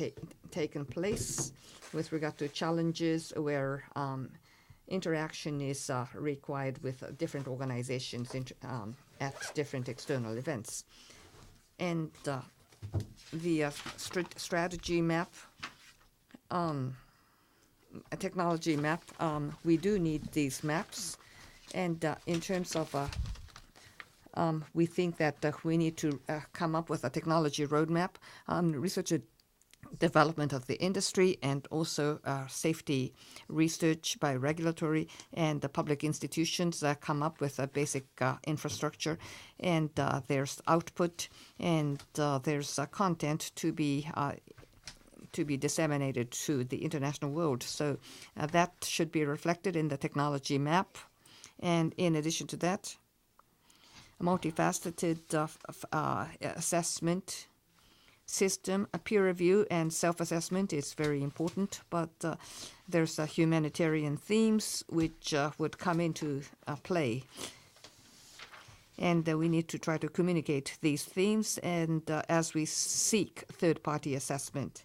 taken place with regard to challenges where interaction is required with different organizations at different external events. And the strategy map, a technology map, we do need these maps. And in terms of we think that we need to come up with a technology roadmap, research and development of the industry, and also safety research by regulatory and the public institutions come up with a basic infrastructure, and there's output, and there's content to be disseminated to the international world. So that should be reflected in the technology map. And in addition to that, a multifaceted assessment system, a peer review and self-assessment is very important, but there's humanitarian themes which would come into play. And we need to try to communicate these themes and as we seek third-party assessment.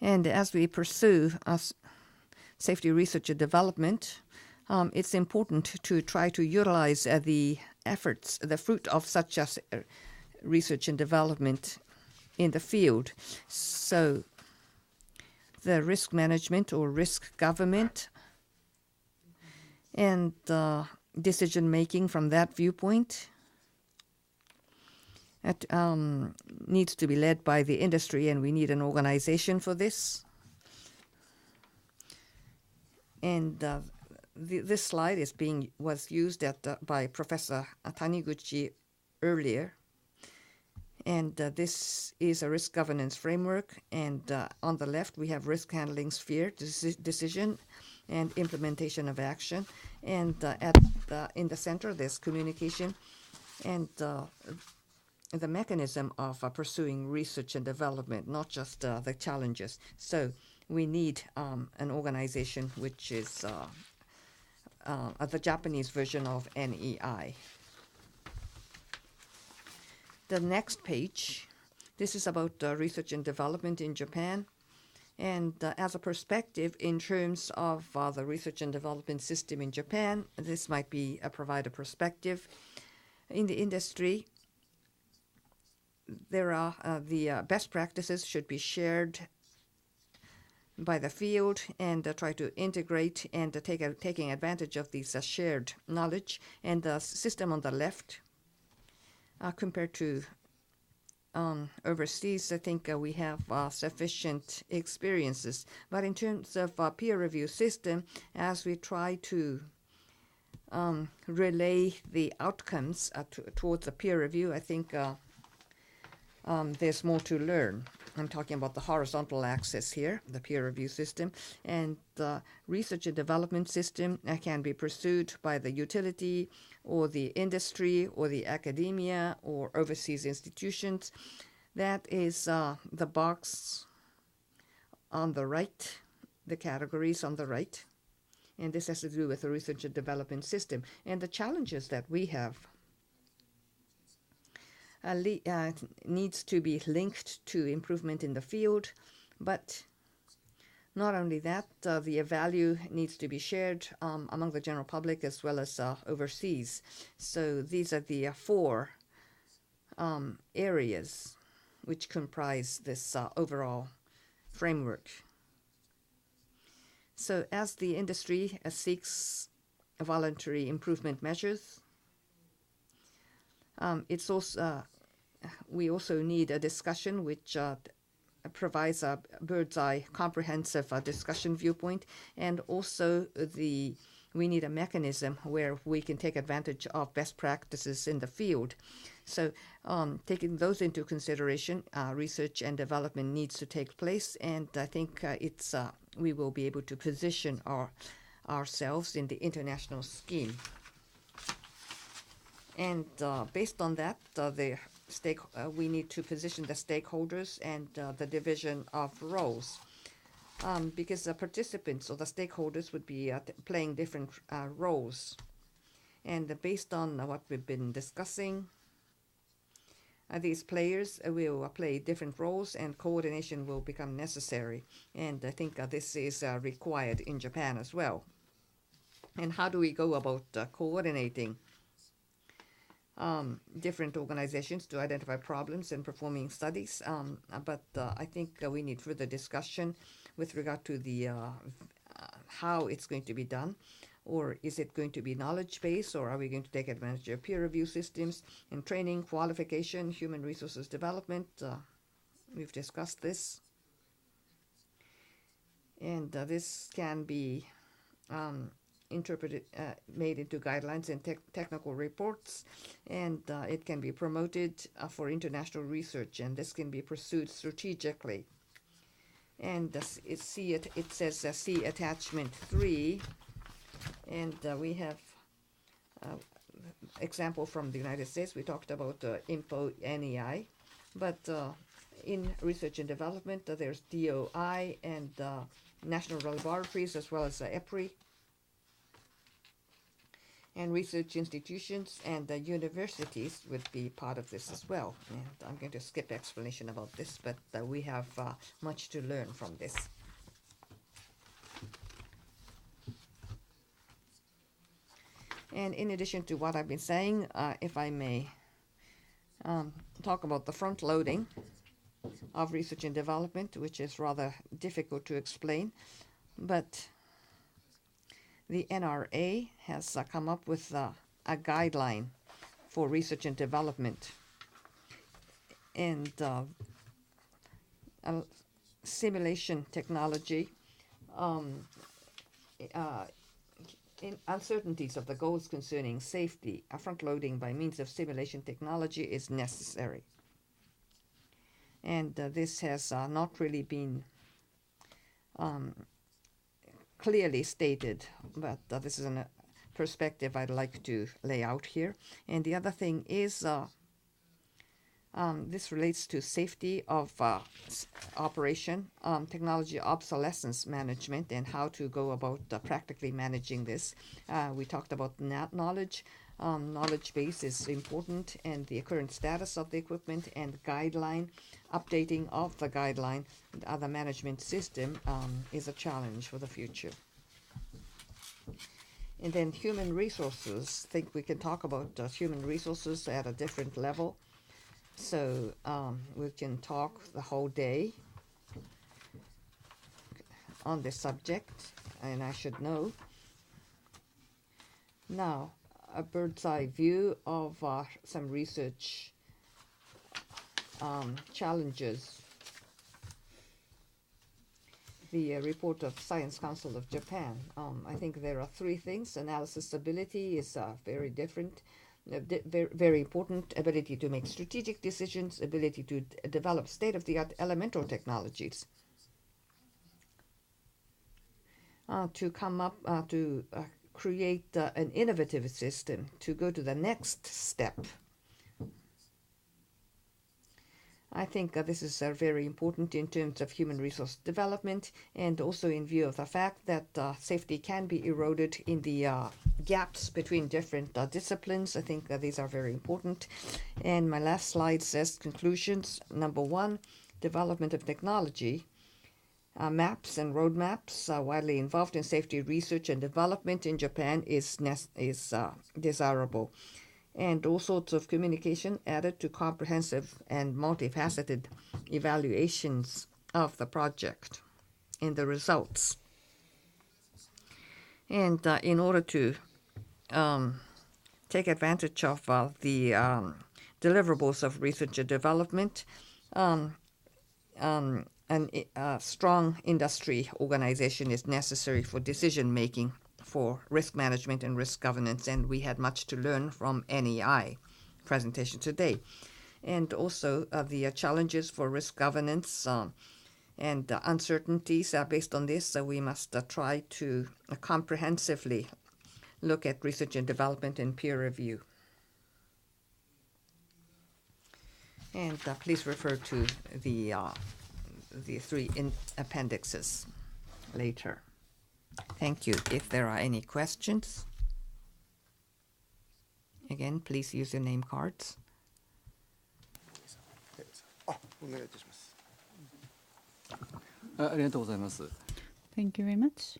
And as we pursue safety research and development, it's important to try to utilize the efforts, the fruit of such as research and development in the field. So the risk management or risk government and decision making from that viewpoint. It needs to be led by the industry, and we need an organization for this. And this slide was used by Professor Taniguchi earlier. And this is a risk governance framework. And on the left, we have risk handling sphere, decision and implementation of action. And in the center, there's communication and the mechanism of pursuing research and development, not just the challenges. So we need an organization which is the Japanese version of NEI. The next page, this is about research and development in Japan. And as a perspective in terms of the research and development system in Japan, this might provide a perspective. In the industry, there are the best practices should be shared by the field and try to integrate and taking advantage of these shared knowledge. And the system on the left, compared to overseas, I think we have sufficient experiences. But in terms of peer review system, as we try to relay the outcomes towards the peer review, I think there's more to learn. I'm talking about the horizontal axis here, the peer review system. And the research and development system can be pursued by the utility or the industry or the academia or overseas institutions. That is the box on the right, the categories on the right. And this has to do with the research and development system. And the challenges that we have needs to be linked to improvement in the field, but not only that, the value needs to be shared among the general public as well as overseas. So these are the four areas which comprise this overall framework. So as the industry seeks voluntary improvement measures, it's also we also need a discussion which provides a bird's eye comprehensive discussion viewpoint, and also we need a mechanism where we can take advantage of best practices in the field. So taking those into consideration, research and development needs to take place, and I think we will be able to position ourselves in the international scheme. And based on that, we need to position the stakeholders and the division of roles, because the participants or the stakeholders would be playing different roles. And based on what we've been discussing, these players will play different roles and coordination will become necessary. And I think this is required in Japan as well. And how do we go about coordinating different organizations to identify problems and performing studies? But I think we need further discussion with regard to the how it's going to be done. Or is it going to be knowledge-based, or are we going to take advantage of peer review systems in training, qualification, human resources development? We've discussed this. And this can be interpreted, made into guidelines and technical reports, and it can be promoted for international research, and this can be pursued strategically. And it says see attachment 3, and we have example from the United States. We talked about INPO NEI, but in research and development, there's DOI and national laboratories as well as EPRI, and research institutions and universities would be part of this as well. And I'm going to skip explanation about this, but we have much to learn from this. And in addition to what I've been saying, if I may talk about the front loading of research and development, which is rather difficult to explain, but the NRA has come up with a guideline for research and development. And simulation technology, in uncertainties of the goals concerning safety, front-loading by means of simulation technology is necessary. And this has not really been clearly stated, but this is a perspective I'd like to lay out here. And the other thing is this relates to safety of operation, technology obsolescence management, and how to go about practically managing this. We talked about knowledge. Knowledge base is important, and the current status of the equipment and guideline, updating of the guideline, and other management system is a challenge for the future. And then human resources. I think we can talk about human resources at a different level. So we can talk the whole day on this subject, and I should know. Now, a bird's eye view of some research challenges. The report of Science Council of Japan. I think there are three things. Analysis ability is very different. Very important. Ability to make strategic decisions, ability to develop state-of-the-art elemental technologies, to come up to create an innovative system to go to the next step. I think this is very important in terms of human resource development, and also in view of the fact that safety can be eroded in the gaps between different disciplines. I think these are very important. And my last slide says conclusions. Number one, development of technology. Maps and roadmaps widely involved in safety research and development in Japan is desirable. And all sorts of communication added to comprehensive and multifaceted evaluations of the project and the results. And in order to take advantage of the deliverables of research and development, a strong industry organization is necessary for decision-making, for risk management and risk governance, and we had much to learn from NEI presentation today. And also the challenges for risk governance and uncertainties based on this, we must try to comprehensively look at research and development and peer review. And please refer to the three appendixes later. Thank you. If there are any questions, again, please use your name cards. お願いいたします。ありがとうございます。Thank you very much.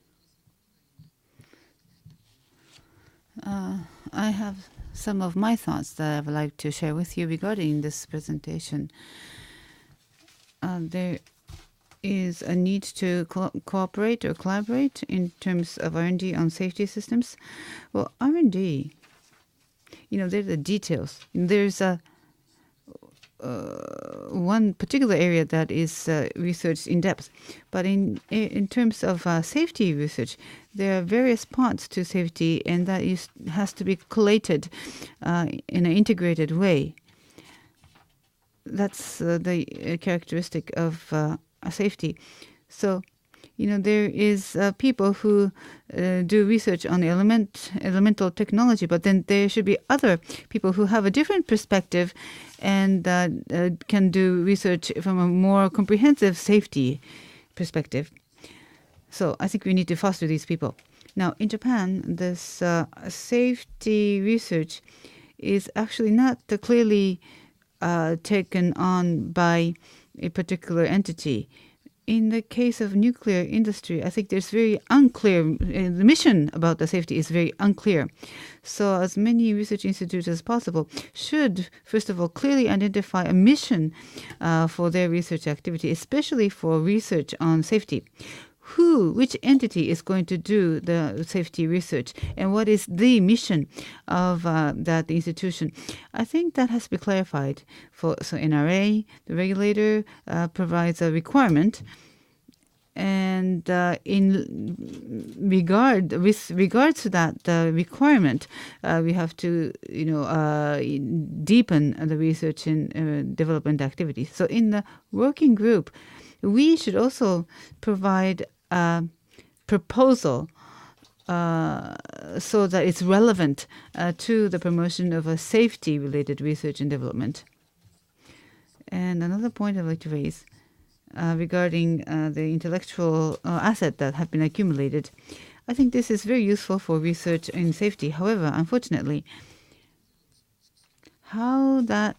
I have some of my thoughts that I would like to share with you regarding this presentation. There is a need to cooperate or collaborate in terms of R&D on safety systems. Well, R&D, there's the details. There's one particular area that is researched in depth. But in terms of safety research, there are various parts to safety, and that has to be collated in an integrated way. That's the characteristic of safety. So, there is people who do research on elemental technology, but then there should be other people who have a different perspective and can do research from a more comprehensive safety perspective. So I think we need to foster these people. Now, in Japan, this safety research is actually not clearly taken on by a particular entity. In the case of nuclear industry, I think there's very unclear, the mission about the safety is very unclear. So as many research institutes as possible should, first of all, clearly identify a mission for their research activity, especially for research on safety. which entity is going to do the safety research, and what is the mission of that institution. I think that has to be clarified. So NRA, the regulator, provides a requirement, and with regards to that requirement, we have to deepen the research and development activities. So in the working group, we should also provide a proposal so that it's relevant to the promotion of a safety-related research and development. And another point I'd like to raise regarding the intellectual asset that have been accumulated, I think this is very useful for research in safety. However, unfortunately, how that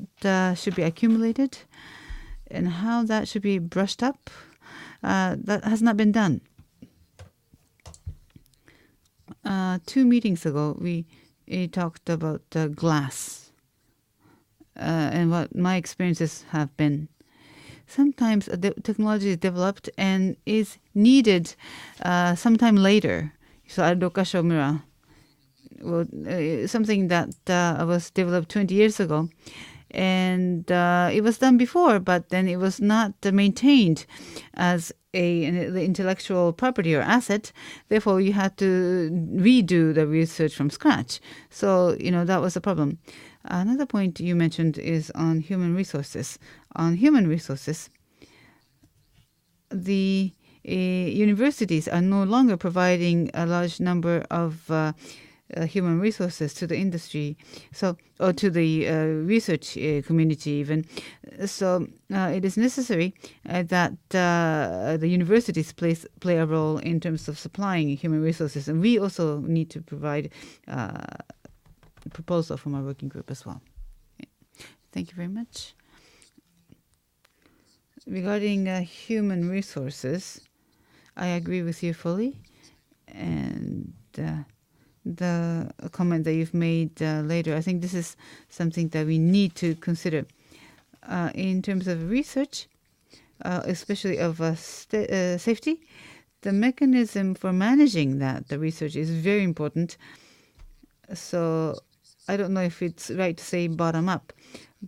should be accumulated and how that should be brushed up, that has not been done. 2 meetings ago, we talked about glass and what my experiences have been. Sometimes the technology is developed and is needed sometime later. So Adokashomura, something that was developed 20 years ago. And it was done before, but then it was not maintained as the intellectual property or asset. Therefore, you had to redo the research from scratch. So, that was a problem. Another point you mentioned is on human resources. On human resources, the universities are no longer providing a large number of human resources to the industry, or to the research community even. So it is necessary that the universities play a role in terms of supplying human resources, and we also need to provide a proposal from our working group as well. Thank you very much. Regarding human resources, I agree with you fully, and the comment that you've made later, I think this is something that we need to consider. In terms of research, especially of safety, the mechanism for managing the research is very important. So I don't know if it's right to say bottom up,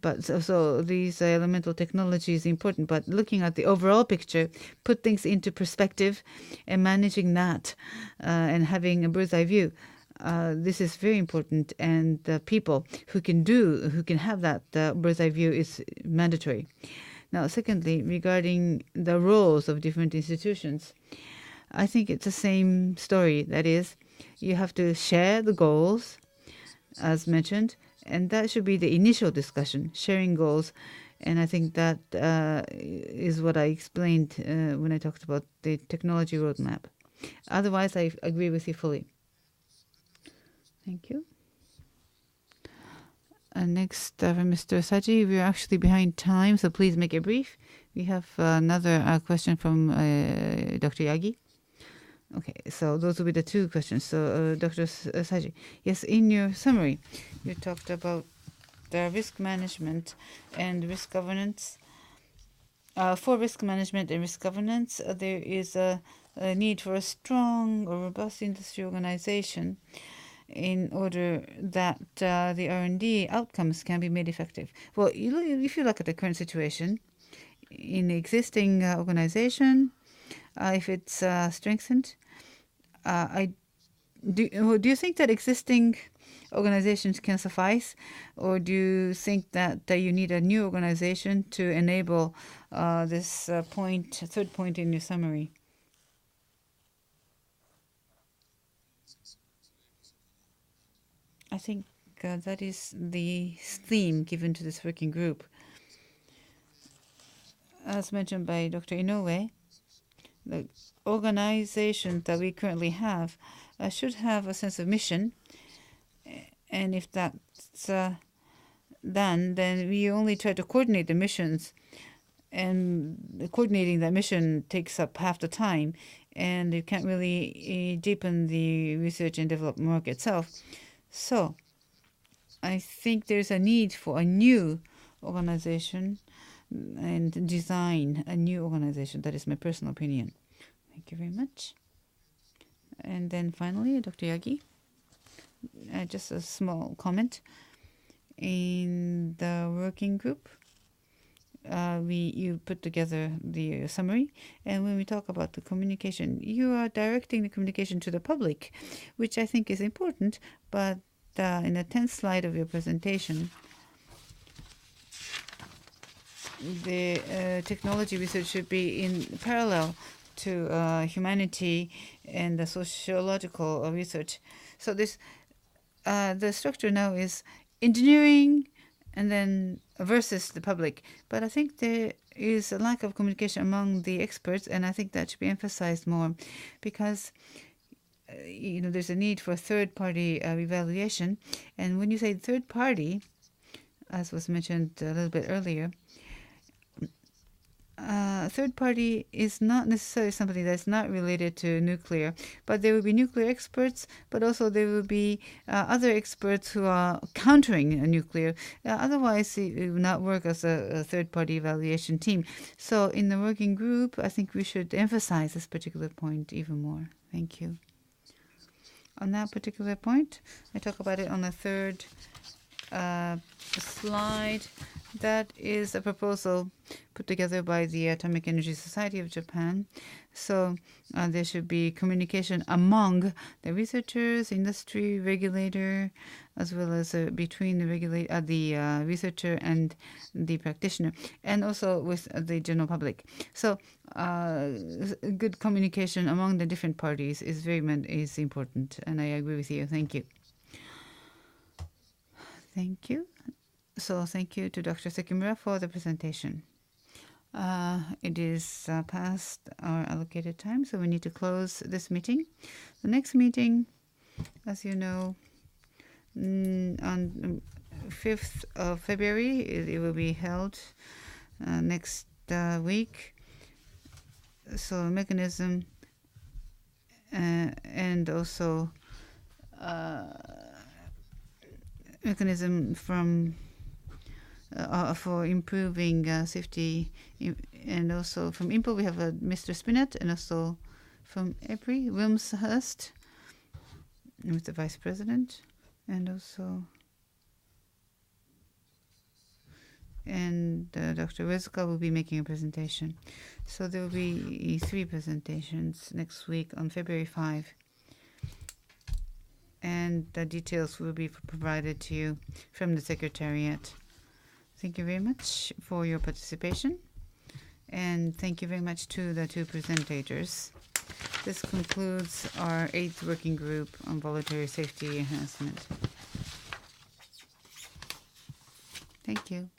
but so these elemental technology is important, but looking at the overall picture, put things into perspective and managing that and having a bird's eye view. This is very important, and the people who can have that bird's eye view is mandatory. Now, secondly, regarding the roles of different institutions, I think it's the same story. That is, you have to share the goals, as mentioned, and that should be the initial discussion, sharing goals. And I think that is what I explained when I talked about the technology roadmap. Otherwise, I agree with you fully. Thank you. Next, from Mr. Saji, we're actually behind time, so please make it brief. We have another question from Dr. Yagi. Okay, so those will be the 2 questions. So, Dr. Saji, yes, in your summary, you talked about the risk management and risk governance. For risk management and risk governance, there is a need for a strong or robust industry organization in order that the R&D outcomes can be made effective. Well, if you look at the current situation, in the existing organization, if it's strengthened, do you think that existing organizations can suffice, or do you think that you need a new organization to enable this third point in your summary? I think that is the theme given to this working group. As mentioned by Dr. Inoue, the organization that we currently have should have a sense of mission. And if that's done, then we only try to coordinate the missions. And coordinating that mission takes up half the time. And you can't really deepen the research and development work itself. So I think there's a need for a new organization and design a new organization. That is my personal opinion. Thank you very much. And then finally, Dr. Yagi, just a small comment. In the working group, you put together the summary, and when we talk about the communication, you are directing the communication to the public, which I think is important. But in the 10th slide of your presentation, the technology research should be in parallel to humanity and the sociological research. So this the structure now is engineering and then versus the public. But I think there is a lack of communication among the experts, and I think that should be emphasized more, because there's a need for third-party evaluation. And when you say third party, as was mentioned a little bit earlier, third party is not necessarily somebody that's not related to nuclear, but there will be nuclear experts, but also there will be other experts who are countering nuclear. Otherwise, it will not work as a third party evaluation team. So in the working group, I think we should emphasize this particular point even more. Thank you. On that particular point, I talk about it on the third slide. That is a proposal put together by the Atomic Energy Society of Japan. So there should be communication among the researchers, industry, regulator, as well as between the researcher and the practitioner, and also with the general public. So good communication among the different parties is important, and I agree with you. Thank you. Thank you. So thank you to Dr. Sekimura for the presentation. It is past our allocated time, so we need to close this meeting. The next meeting, as you know, on 5th of February, it will be held next week. So mechanism and also mechanism for improving safety, and also from IMPO we have Mr. Spinett, and also from EPRI, Wilmshurst, with the Vice President, and also Dr. Rezuka will be making a presentation. So there will be 3 presentations next week on February 5. And the details will be provided to you from the Secretariat. Thank you very much for your participation. And thank you very much to the 2 presentators. This concludes our 8th working group on voluntary safety enhancement. Thank you.